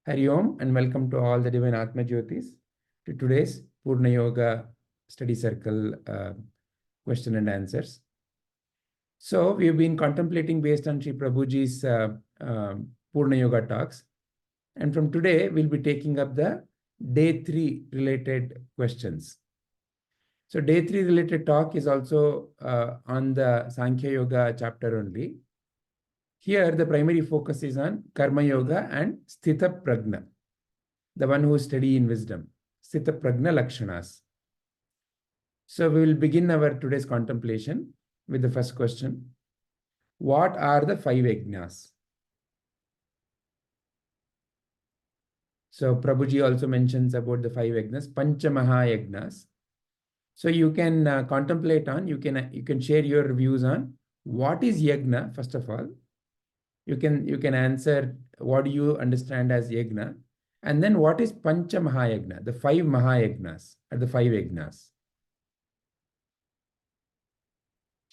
Hari Om and welcome to all the divine Atmajyotis to today's Purna Yoga study circle question and answers. So we have been contemplating based on sriprabhuji's Purna Yoga talks, and from today we'll be taking up the day 3 related questions. So day 3 related talk is also on the Sankhya Yoga chapter only. Here the primary focus is on Karma Yoga and Sthita Prajna, the one who study in wisdom, Sthita Prajna Lakshanas. So we will begin our today's contemplation with the first question. What are the 5 yajnas? So Prabhuji also mentions about the 5 yajnas, Pancha Mahayajnas. So you can contemplate on, you can share your views on what is yajna, first of all. You can answer what do you understand as yajna, and then what is Pancha Mahayajna, the 5 Mahayajnas or the 5 yajnas.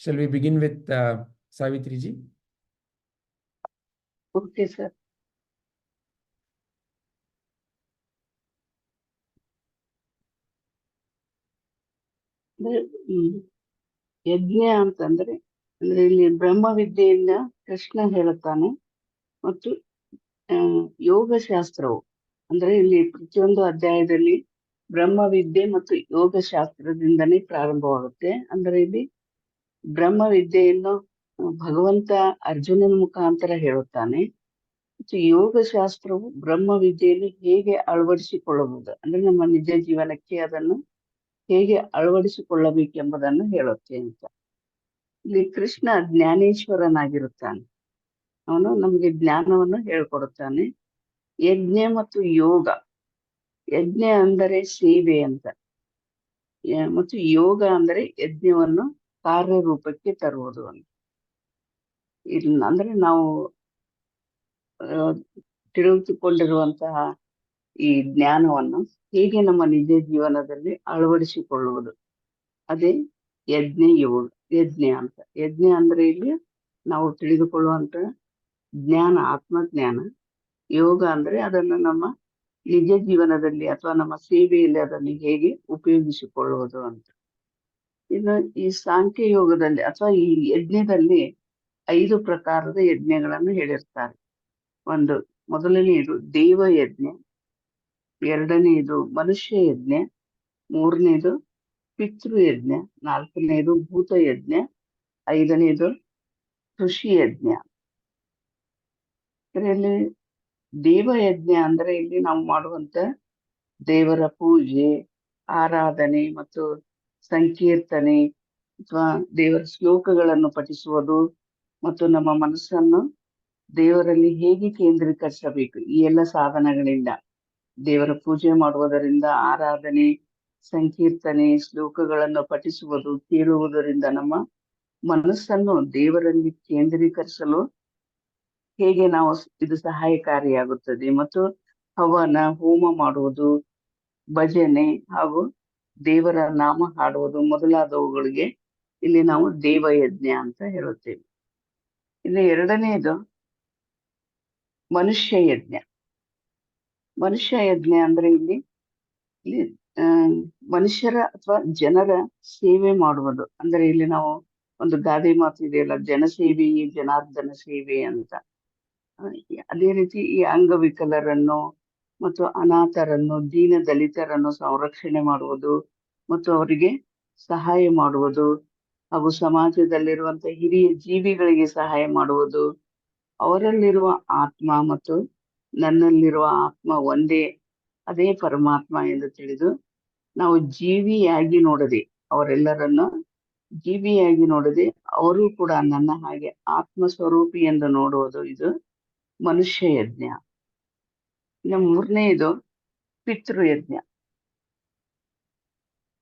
Shall we begin with Savitri ji? Okay, sir. ಯಜ್ಞ ಅಂತಂದ್ರೆ ಇಲ್ಲಿ ಬ್ರಹ್ಮವಿದ್ಯೆಯನ್ನ ಕೃಷ್ಣ ಹೇಳುತ್ತಾನೆ ಮತ್ತು ಯೋಗಶಾಸ್ತ್ರವು ಅಂದ್ರೆ ಇಲ್ಲಿ ಪ್ರತಿಯೊಂದು ಅಧ್ಯಾಯದಲ್ಲಿ ಬ್ರಹ್ಮವಿದ್ಯೆ ಮತ್ತು ಯೋಗಶಾಸ್ತ್ರದಿಂದನೇ ಪ್ರಾರಂಭವಾಗುತ್ತೆ. ಅಂದ್ರೆ ಇಲ್ಲಿ ಬ್ರಹ್ಮವಿದ್ಯೆಯನ್ನು ಭಗವಂತ ಅರ್ಜುನನ ಮುಖಾಂತರ ಹೇಳುತ್ತಾನೆ ಮತ್ತು ಯೋಗಶಾಸ್ತ್ರವು ಬ್ರಹ್ಮವಿದ್ಯೆಯನ್ನು ಹೇಗೆ ಅಳವಡಿಸಿಕೊಳ್ಳಬಹುದು ಅಂದ್ರೆ ನಮ್ಮ ನಿಜ ಜೀವನಕ್ಕೆ ಅದನ್ನು ಹೇಗೆ ಅಳವಡಿಸಿಕೊಳ್ಳಬೇಕೆಂಬುದನ್ನು ಹೇಳುತ್ತೆ ಅಂತ. ಇಲ್ಲಿ ಕೃಷ್ಣ ಜ್ಞಾನೇಶ್ವರನಾಗಿರುತ್ತಾನೆ, ಅವನು ನಮಗೆ ಜ್ಞಾನವನ್ನು ಹೇಳ್ಕೊಡುತ್ತಾನೆ. ಯಜ್ಞ ಮತ್ತು ಯೋಗ, ಯಜ್ಞ ಅಂದರೆ ಸೇವೆ ಅಂತ, ಮತ್ತು ಯೋಗ ಅಂದರೆ ಯಜ್ಞವನ್ನು ಕಾರ್ಯರೂಪಕ್ಕೆ ತರುವುದು ಅಂತ. ಇಲ್ಲ ಅಂದ್ರೆ ನಾವು ತಿಳಿದುಕೊಂಡಿರುವಂತಹ ಈ ಜ್ಞಾನವನ್ನು ಹೇಗೆ ನಮ್ಮ ನಿಜ ಜೀವನದಲ್ಲಿ ಅಳವಡಿಸಿಕೊಳ್ಳುವುದು, ಅದೇ ಯಜ್ಞ ಯೋಗ, ಯಜ್ಞ ಅಂತ. ಯಜ್ಞ ಅಂದ್ರೆ ಇಲ್ಲಿ ನಾವು ತಿಳಿದುಕೊಳ್ಳುವಂತ ಜ್ಞಾನ, ಆತ್ಮಜ್ಞಾನ. ಯೋಗ ಅಂದ್ರೆ ಅದನ್ನು ನಮ್ಮ ನಿಜ ಜೀವನದಲ್ಲಿ ಅಥವಾ ನಮ್ಮ ಸೇವೆಯಲ್ಲಿ ಅದನ್ನು ಹೇಗೆ ಉಪಯೋಗಿಸಿಕೊಳ್ಳುವುದು ಅಂತ. ಇನ್ನು ಈ ಸಾಂಖ್ಯ ಯೋಗದಲ್ಲಿ ಅಥವಾ ಈ ಯಜ್ಞದಲ್ಲಿ 5 ಪ್ರಕಾರದ ಯಜ್ಞಗಳನ್ನು ಹೇಳಿರ್ತಾರೆ. ಮೊದಲನೆಯದು ದೇವ ಯಜ್ಞ, ಎರಡನೆಯದು ಮನುಷ್ಯ ಯಜ್ಞ, ಮೂರನೇದು ಪಿತೃಯಜ್ಞ, ನಾಲ್ಕನೆಯದು ಭೂತ ಯಜ್ಞ, ಐದನೇದು ಋಷಿ ಯಜ್ಞ. ಇದರಲ್ಲಿ ದೇವಯಜ್ಞ ಅಂದ್ರೆ ಇಲ್ಲಿ ನಾವು ಮಾಡುವಂತ ದೇವರ ಪೂಜೆ, ಆರಾಧನೆ ಮತ್ತು ಸಂಕೀರ್ತನೆ ಅಥವಾ ದೇವರ ಶ್ಲೋಕಗಳನ್ನು ಪಠಿಸುವುದು ಮತ್ತು ನಮ್ಮ ಮನಸ್ಸನ್ನು ದೇವರಲ್ಲಿ ಹೇಗೆ ಕೇಂದ್ರೀಕರಿಸಬೇಕು, ಈ ಎಲ್ಲ ಸಾಧನಗಳಿಂದ, ದೇವರ ಪೂಜೆ ಮಾಡುವುದರಿಂದ, ಆರಾಧನೆ, ಸಂಕೀರ್ತನೆ, ಶ್ಲೋಕಗಳನ್ನು ಪಠಿಸುವುದು, ಕೇಳುವುದರಿಂದ ನಮ್ಮ ಮನಸ್ಸನ್ನು ದೇವರಲ್ಲಿ ಕೇಂದ್ರೀಕರಿಸಲು ಹೇಗೆ ನಾವು ಇದು ಸಹಾಯಕಾರಿಯಾಗುತ್ತದೆ. ಮತ್ತು ಹವನ, ಹೋಮ ಮಾಡುವುದು, ಭಜನೆ ಹಾಗೂ ದೇವರ ನಾಮ ಹಾಡುವುದು ಮೊದಲಾದವುಗಳಿಗೆ ಇಲ್ಲಿ ನಾವು ದೇವಯಜ್ಞ ಅಂತ ಹೇಳುತ್ತೇವೆ. ಇನ್ನು ಎರಡನೆಯದು ಮನುಷ್ಯ ಯಜ್ಞ. ಮನುಷ್ಯ ಯಜ್ಞ ಅಂದ್ರೆ ಇಲ್ಲಿ ಮನುಷ್ಯರ ಅಥವಾ ಜನರ ಸೇವೆ ಮಾಡುವುದು. ಅಂದ್ರೆ ಇಲ್ಲಿ ನಾವು ಒಂದು ಗಾದೆ ಮಾತು ಇದೆಯಲ್ಲ, ಜನಸೇವೆಯೇ ಜನಾರ್ದನ ಸೇವೆ ಅಂತ. ಅದೇ ರೀತಿ ಈ ಅಂಗವಿಕಲರನ್ನು ಮತ್ತು ಅನಾಥರನ್ನು, ದೀನ ದಲಿತರನ್ನು ಸಂರಕ್ಷಣೆ ಮಾಡುವುದು ಮತ್ತು ಅವರಿಗೆ ಸಹಾಯ ಮಾಡುವುದು ಹಾಗೂ ಸಮಾಜದಲ್ಲಿರುವಂತಹ ಹಿರಿಯ ಜೀವಿಗಳಿಗೆ ಸಹಾಯ ಮಾಡುವುದು, ಅವರಲ್ಲಿರುವ ಆತ್ಮ ಮತ್ತು ನನ್ನಲ್ಲಿರುವ ಆತ್ಮ ಒಂದೇ, ಅದೇ ಪರಮಾತ್ಮ ಎಂದು ತಿಳಿದು ನಾವು ಜೀವಿಯಾಗಿ ನೋಡದೆ, ಅವರೆಲ್ಲರನ್ನು ಜೀವಿಯಾಗಿ ನೋಡದೆ ಅವರು ಕೂಡ ನನ್ನ ಹಾಗೆ ಆತ್ಮ ಸ್ವರೂಪಿ ಎಂದು ನೋಡುವುದು, ಇದು ಮನುಷ್ಯ ಯಜ್ಞ. ಇನ್ನು ಮೂರನೆಯದು ಪಿತೃಯಜ್ಞ.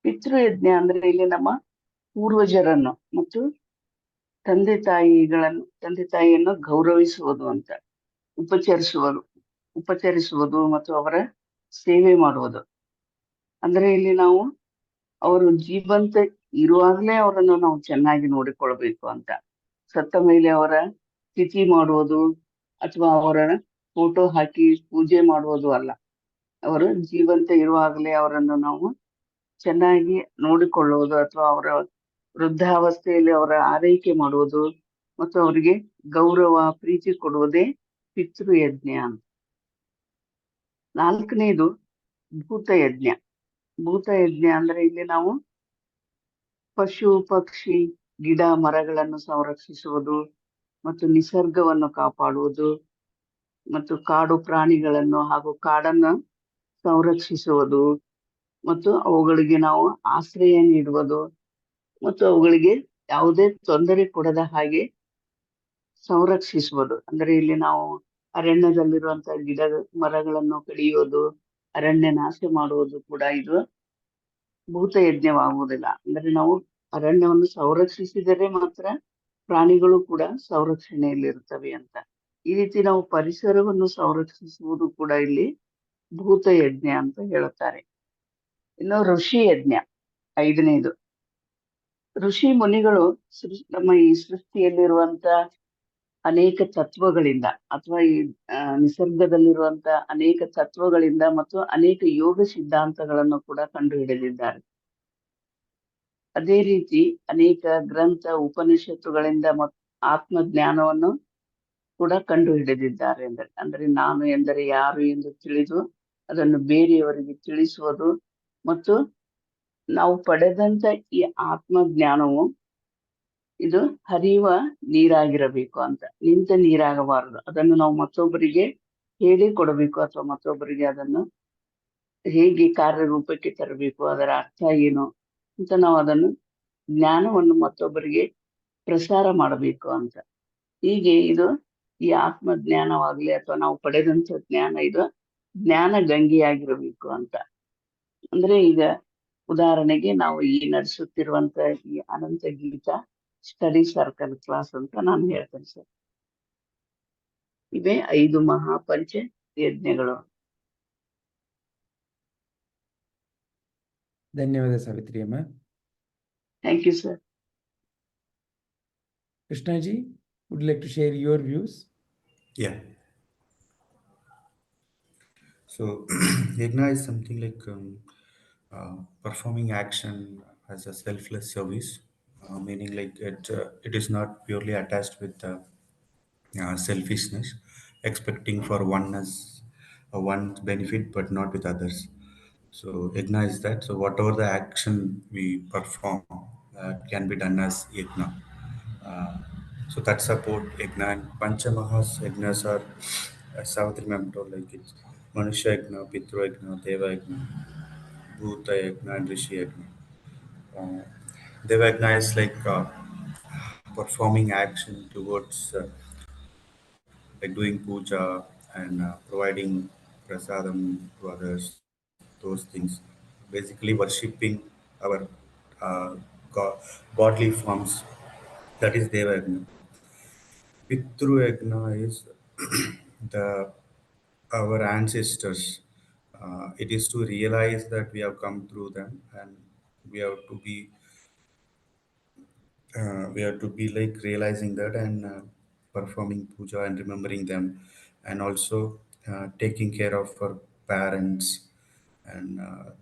ಪಿತೃಯಜ್ಞ ಅಂದ್ರೆ ಇಲ್ಲಿ ನಮ್ಮ ಪೂರ್ವಜರನ್ನು ಮತ್ತು ತಂದೆ ತಾಯಿಯನ್ನು ಗೌರವಿಸುವುದು ಅಂತ, ಉಪಚರಿಸುವುದು ಮತ್ತು ಅವರ ಸೇವೆ ಮಾಡುವುದು. ಅಂದ್ರೆ ಇಲ್ಲಿ ನಾವು ಅವರು ಜೀವಂತ ಇರುವಾಗಲೇ ಅವರನ್ನು ನಾವು ಚೆನ್ನಾಗಿ ನೋಡಿಕೊಳ್ಬೇಕು ಅಂತ. ಸತ್ತ ಮೇಲೆ ಅವರ ತಿಥಿ ಮಾಡುವುದು ಅಥವಾ ಅವರ ಫೋಟೋ ಹಾಕಿ ಪೂಜೆ ಮಾಡುವುದು ಅಲ್ಲ. ಅವರು ಜೀವಂತ ಇರುವಾಗಲೇ ಅವರನ್ನು ನಾವು ಚೆನ್ನಾಗಿ ನೋಡಿಕೊಳ್ಳುವುದು ಅಥವಾ ಅವರ ವೃದ್ಧಾವಸ್ಥೆಯಲ್ಲಿ ಅವರ ಆರೈಕೆ ಮಾಡುವುದು ಮತ್ತು ಅವರಿಗೆ ಗೌರವ ಪ್ರೀತಿ ಕೊಡುವುದೇ ಪಿತೃಯಜ್ಞ ಅಂತ. 4ನೇದು ಭೂತಯಜ್ಞ. ಭೂತಯಜ್ಞ ಅಂದ್ರೆ ಇಲ್ಲಿ ನಾವು ಪಶು ಪಕ್ಷಿ ಗಿಡ ಮರಗಳನ್ನು ಸಂರಕ್ಷಿಸುವುದು ಮತ್ತು ನಿಸರ್ಗವನ್ನು ಕಾಪಾಡುವುದು ಮತ್ತು ಕಾಡು ಪ್ರಾಣಿಗಳನ್ನು ಹಾಗೂ ಕಾಡನ್ನು ಸಂರಕ್ಷಿಸುವುದು ಮತ್ತು ಅವುಗಳಿಗೆ ನಾವು ಆಶ್ರಯ ನೀಡುವುದು ಮತ್ತು ಅವುಗಳಿಗೆ ಯಾವುದೇ ತೊಂದರೆ ಕೊಡದ ಹಾಗೆ ಸಂರಕ್ಷಿಸುವುದು. ಅಂದ್ರೆ ಇಲ್ಲಿ ನಾವು ಅರಣ್ಯದಲ್ಲಿರುವಂತಹ ಗಿಡ ಮರಗಳನ್ನು ಕಡಿಯೋದು, ಅರಣ್ಯ ನಾಶ ಮಾಡುವುದು ಕೂಡ ಇದು ಭೂತಯಜ್ಞವಾಗುವುದಿಲ್ಲ. ಅಂದ್ರೆ ನಾವು ಅರಣ್ಯವನ್ನು ಸಂರಕ್ಷಿಸಿದರೆ ಮಾತ್ರ ಪ್ರಾಣಿಗಳು ಕೂಡ ಸಂರಕ್ಷಣೆಯಲ್ಲಿರುತ್ತವೆ ಅಂತ. ಈ ರೀತಿ ನಾವು ಪರಿಸರವನ್ನು ಸಂರಕ್ಷಿಸುವುದು ಕೂಡ ಇಲ್ಲಿ ಭೂತಯಜ್ಞ ಅಂತ ಹೇಳುತ್ತಾರೆ. ಇನ್ನು ಋಷಿ ಯಜ್ಞ 5ನೇದು. ಋಷಿ ಮುನಿಗಳು ನಮ್ಮ ಈ ಸೃಷ್ಟಿಯಲ್ಲಿರುವಂತ ಅನೇಕ ತತ್ವಗಳಿಂದ ಅಥವಾ ಈ ನಿಸರ್ಗದಲ್ಲಿರುವಂತ ಅನೇಕ ತತ್ವಗಳಿಂದ ಮತ್ತು ಅನೇಕ ಯೋಗ ಸಿದ್ಧಾಂತಗಳನ್ನು ಕೂಡ ಕಂಡುಹಿಡಿದಿದ್ದಾರೆ. ಅದೇ ರೀತಿ ಅನೇಕ ಗ್ರಂಥ ಉಪನಿಷತ್ತುಗಳಿಂದ ಆತ್ಮಜ್ಞಾನವನ್ನು ಕೂಡ ಕಂಡುಹಿಡಿದಿದ್ದಾರೆ. ಅಂದ್ರೆ ನಾನು ಎಂದರೆ ಯಾರು ಎಂದು ತಿಳಿದು ಅದನ್ನು ಬೇರೆಯವರಿಗೆ ತಿಳಿಸುವುದು ಮತ್ತು ನಾವು ಪಡೆದಂತ ಈ ಆತ್ಮಜ್ಞಾನವು ಇದು ಹರಿಯುವ ನೀರಾಗಿರಬೇಕು ಅಂತ, ನಿಂತ ನೀರಾಗಬಾರದು. ಅದನ್ನು ನಾವು ಮತ್ತೊಬ್ಬರಿಗೆ ಹೇಳಿ ಕೊಡಬೇಕು ಅಥವಾ ಮತ್ತೊಬ್ಬರಿಗೆ ಅದನ್ನು ಹೇಗೆ ಕಾರ್ಯರೂಪಕ್ಕೆ ತರಬೇಕು, ಅದರ ಅರ್ಥ ಏನು ಅಂತ ನಾವು ಅದನ್ನು ಜ್ಞಾನವನ್ನು ಮತ್ತೊಬ್ಬರಿಗೆ ಪ್ರಸಾರ ಮಾಡಬೇಕು ಅಂತ. ಹೀಗೆ ಇದು ಈ ಆತ್ಮಜ್ಞಾನವಾಗ್ಲಿ ಅಥವಾ ನಾವು ಪಡೆದಂತ ಜ್ಞಾನ ಇದು ಜ್ಞಾನ ಗಂಗೆಯಾಗಿರಬೇಕು ಅಂತ. ಅಂದ್ರೆ ಈಗ ಉದಾಹರಣೆಗೆ ನಾವು ಈ ನಡೆಸುತ್ತಿರುವಂತ ಈ ಅನಂತ ಗೀತಾ ಸ್ಟಡಿ ಸರ್ಕಲ್ ಕ್ಲಾಸ್ ಅಂತ ನಾನು ಹೇಳ್ತೇನೆ ಸರ್. ಇವೇ 5 ಮಹಾಪಂಚ ಯಜ್ಞಗಳು. ಧನ್ಯವಾದ Savitri amma. Thank you sir. Krishnaji, would you like to share your views? Yeah. So Yajna is something like performing action as a selfless service, meaning like it is not purely attached with selfishness, expecting for oneness, one's benefit, but not with others. So Yajna is that. So whatever the action we perform can be done as Yajna. Uh, so that's about Yajna. And Panchamahas Yajnas are, as Savitri ma'am told, like it's Manusha Yajna, Pitru Yajna, Deva Yajna, Bhuta Yajna, and Rishi Yajna. Uh, Deva Yajna is like performing action towards like doing puja and providing prasadam to others, those things. Basically, worshipping our uh, godly forms. That is Deva Yajna. Pitru Yajna is the our ancestors. It is to realize that we have come through them and we have to be like realizing that and performing puja and remembering them and also taking care of our parents and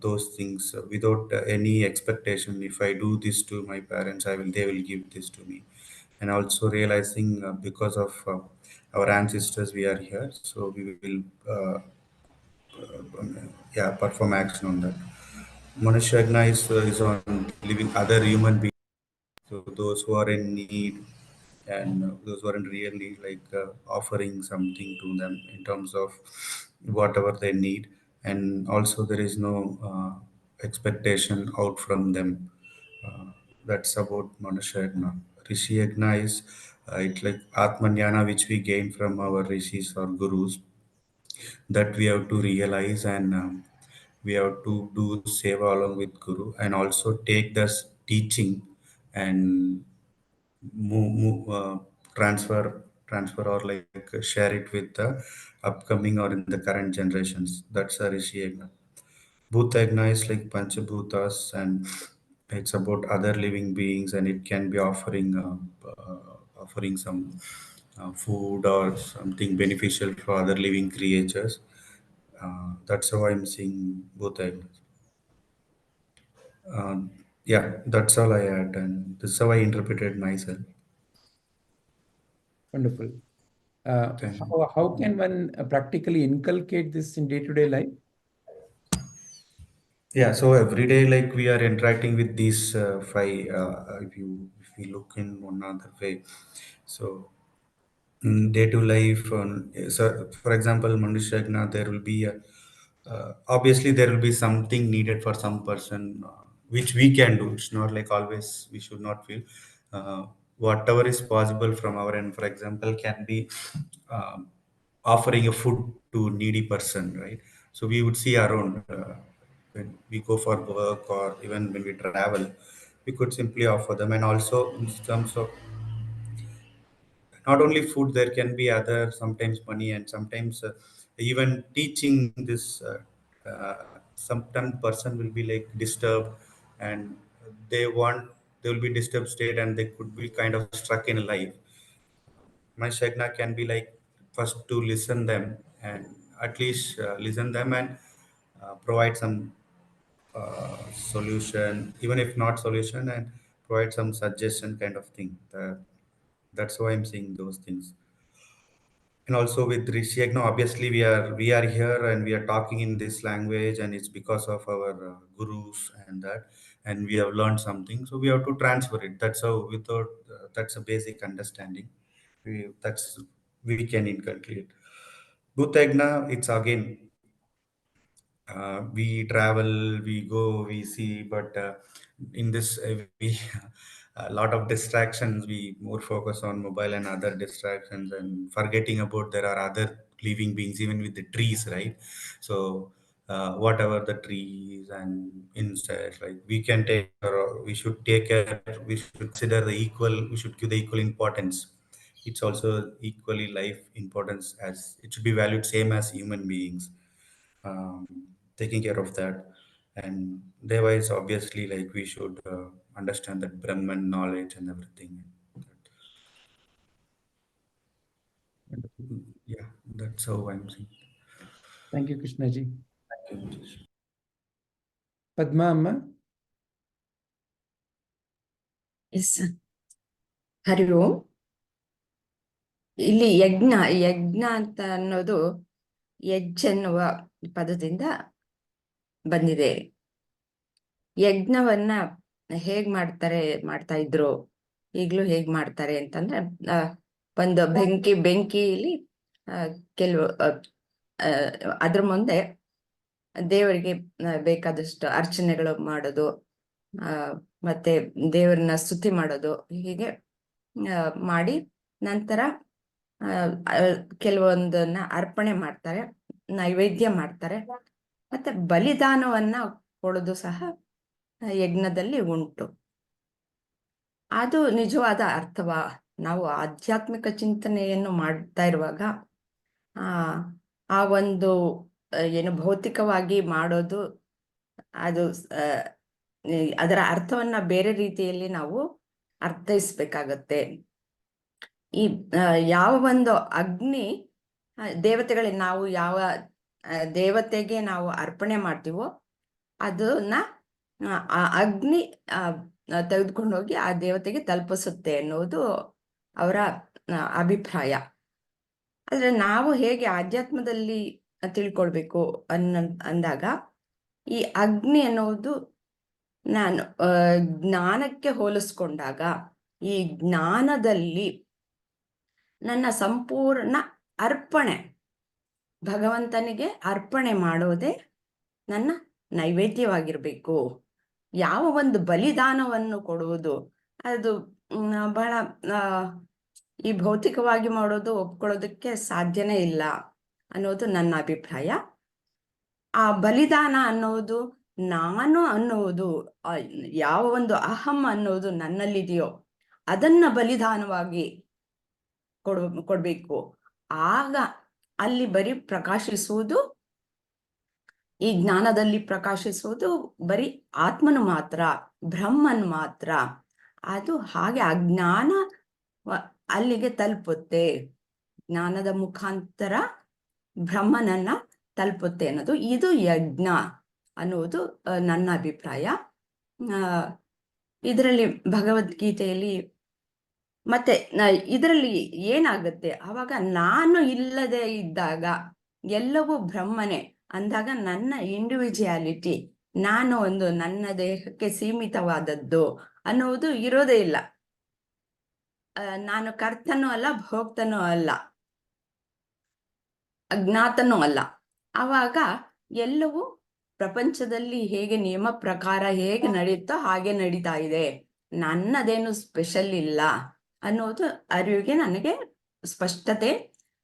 those things without any expectation. If I do this to my parents, they will give this to me. And also realizing because of our ancestors we are here, so we will yeah, perform action on that. Manushya is on living other human beings, so those who are in need and those who are in real need, like offering something to them in terms of whatever they need, and also there is no expectation out from them. Uh, that's about Manusha Yagna. Rishi Yagna is it's like Atmajnana which we gain from our rishis or gurus, that we have to realize and we have to do seva along with guru and also take this teaching and transfer or like share it with the upcoming or in the current generations. That's a rishi yagna. Bhuta yagna is like panchabhutas and it's about other living beings and it can be offering offering some food or something beneficial for other living creatures. That's how I'm seeing both yajnas. Yeah, that's all I had, and this is how I interpreted myself. Wonderful. Thank you. How can one practically inculcate this in day-to-day life? Yeah, so every day, like we are interacting with these five. If we look in one other way, so day to life. So, for example, Manushya Yajna, there will be obviously there will be something needed for some person, which we can do. It's not like always we should not feel. Whatever is possible from our end, for example, can be um, offering a food to needy person, right? So we would see around when we go for work or even when we travel, we could simply offer them. And also in terms of not only food, there can be other sometimes money, and sometimes even teaching this sometimes person will be like disturbed, and they will be disturbed state, and they could be kind of stuck in life. My shagna can be like first to listen them, and at least listen them, and provide some solution, even if not solution, and provide some suggestion kind of thing. That's why I'm seeing those things. And also with Rishi Yajna, obviously we are here and we are talking in this language, and it's because of our gurus and that, and we have learned something, so we have to transfer it. That's how, without that's a basic understanding. We can inculcate. Bhuta Yajna, it's again we travel, we go, we see, but in this we a lot of distractions. We more focus on mobile and other distractions, and forgetting about there are other living beings, even with the trees, right? So whatever the trees and insects, like we can take, or we should take care. We should consider the equal. We should give the equal importance. It's also equally life importance, as it should be valued same as human beings, um, taking care of that. And otherwise, obviously, like we should understand that Brahman knowledge and everything. Wonderful. Yeah, that's how I'm seeing. Thank you, Krishnaji. Thank you. Padma Amma? Yes Hari Om. ಇಲ್ಲಿ ಯಜ್ಞ ಯಜ್ಞ ಅಂತ ಅನ್ನೋದು use ಎನ್ನುವ ಪದದಿಂದ ಬಂದಿದೆ. ಯಜ್ಞವನ್ನ ಹೇಗ್ ಮಾಡ್ತಾ ಇದ್ರು, ಈಗ್ಲೂ ಹೇಗ್ ಮಾಡ್ತಾರೆ ಅಂತಂದ್ರೆ, ಒಂದು ಬೆಂಕಿಯಲ್ಲಿ ಕೆಲವು ಅದ್ರ ಮುಂದೆ ದೇವರಿಗೆ ಬೇಕಾದಷ್ಟು ಅರ್ಚನೆಗಳು ಮಾಡೋದು, ಮತ್ತೆ ದೇವರನ್ನ ಸ್ತುತಿ ಮಾಡೋದು, ಹೀಗೆ ಮಾಡಿ ನಂತರ ಕೆಲವೊಂದನ್ನ ಅರ್ಪಣೆ ಮಾಡ್ತಾರೆ, ನೈವೇದ್ಯ ಮಾಡ್ತಾರೆ, ಮತ್ತೆ ಬಲಿದಾನವನ್ನ ಕೊಡೋದು ಸಹ ಯಜ್ಞದಲ್ಲಿ ಉಂಟು. ಅದು ನಿಜವಾದ ಅರ್ಥವಾ? ನಾವು ಆಧ್ಯಾತ್ಮಿಕ ಚಿಂತನೆಯನ್ನು ಮಾಡ್ತಾ ಇರುವಾಗ ಆ ಒಂದು ಏನು ಭೌತಿಕವಾಗಿ ಮಾಡೋದು, ಅದು ಅದರ ಅರ್ಥವನ್ನ ಬೇರೆ ರೀತಿಯಲ್ಲಿ ನಾವು ಅರ್ಥೈಸ್ಬೇಕಾಗತ್ತೆ. ಈ ಯಾವ ಒಂದು ಅಗ್ನಿ ದೇವತೆಗಳಿಗೆ, ನಾವು ಯಾವ ದೇವತೆಗೆ ನಾವು ಅರ್ಪಣೆ ಮಾಡ್ತೀವೋ ಅದನ್ನ ಆ ಅಗ್ನಿ ತೆಗೆದುಕೊಂಡು ಹೋಗಿ ಆ ದೇವತೆಗೆ ತಲುಪಿಸುತ್ತೆ ಅನ್ನೋದು ಅವರ ಅಭಿಪ್ರಾಯ. ಆದ್ರೆ ನಾವು ಹೇಗೆ ಆಧ್ಯಾತ್ಮದಲ್ಲಿ ತಿಳ್ಕೊಳ್ಬೇಕು ಅಂದಾಗ, ಈ ಅಗ್ನಿ ಅನ್ನೋದು ನಾನು ಜ್ಞಾನಕ್ಕೆ ಹೋಲಿಸ್ಕೊಂಡಾಗ, ಈ ಜ್ಞಾನದಲ್ಲಿ ನನ್ನ ಸಂಪೂರ್ಣ ಅರ್ಪಣೆ, ಭಗವಂತನಿಗೆ ಅರ್ಪಣೆ ಮಾಡೋದೇ ನನ್ನ ನೈವೇದ್ಯವಾಗಿರ್ಬೇಕು. ಯಾವ ಒಂದು ಬಲಿದಾನವನ್ನು ಕೊಡುವುದು ಅದು ಬಹಳ ಈ ಭೌತಿಕವಾಗಿ ಮಾಡೋದು ಒಪ್ಕೊಳ್ಳೋದಕ್ಕೆ ಸಾಧ್ಯನೇ ಇಲ್ಲ ಅನ್ನೋದು ನನ್ನ ಅಭಿಪ್ರಾಯ. ಆ ಬಲಿದಾನ ಅನ್ನೋದು, ನಾನು ಅನ್ನೋದು, ಯಾವ ಒಂದು ಅಹಂ ಅನ್ನೋದು ನನ್ನಲ್ಲಿದೆಯೋ ಅದನ್ನ ಬಲಿದಾನವಾಗಿ ಕೊಡ್ಬೇಕು. ಆಗ ಅಲ್ಲಿ ಬರೀ ಪ್ರಕಾಶಿಸುವುದು, ಈ ಜ್ಞಾನದಲ್ಲಿ ಪ್ರಕಾಶಿಸುವುದು ಬರೀ ಆತ್ಮನು ಮಾತ್ರ, ಬ್ರಹ್ಮನ್ ಮಾತ್ರ. ಅದು ಹಾಗೆ ಅಜ್ಞಾನ ಅಲ್ಲಿಗೆ ತಲುಪುತ್ತೆ. ಜ್ಞಾನದ ಮುಖಾಂತರ ಬ್ರಹ್ಮನನ್ನ ತಲುಪುತ್ತೆ ಅನ್ನೋದು ಇದು ಯಜ್ಞ ಅನ್ನುವುದು ನನ್ನ ಅಭಿಪ್ರಾಯ. ಇದರಲ್ಲಿ ಭಗವದ್ಗೀತೆಯಲ್ಲಿ ಮತ್ತೆ ಇದರಲ್ಲಿ ಏನಾಗುತ್ತೆ, ಆವಾಗ ನಾನು ಇಲ್ಲದೆ ಇದ್ದಾಗ ಎಲ್ಲವೂ ಬ್ರಹ್ಮನೇ ಅಂದಾಗ ನನ್ನ ಇಂಡಿವಿಜುವಾಲಿಟಿ, ನಾನು ಒಂದು ನನ್ನ ದೇಹಕ್ಕೆ ಸೀಮಿತವಾದದ್ದು ಅನ್ನುವುದು ಇರೋದೇ ಇಲ್ಲ. ನಾನು ಕರ್ತನೂ ಅಲ್ಲ, ಭೋಕ್ತನೂ ಅಲ್ಲ, ಅಜ್ಞಾತನೂ ಅಲ್ಲ. ಆವಾಗ ಎಲ್ಲವೂ ಪ್ರಪಂಚದಲ್ಲಿ ಹೇಗೆ ನಿಯಮ ಪ್ರಕಾರ ಹೇಗೆ ನಡೆಯುತ್ತೋ ಹಾಗೆ ನಡೀತಾ ಇದೆ, ನನ್ನದೇನು ಸ್ಪೆಷಲ್ ಇಲ್ಲ ಅನ್ನೋದು ಅರಿವಿಗೆ ನನಗೆ ಸ್ಪಷ್ಟತೆ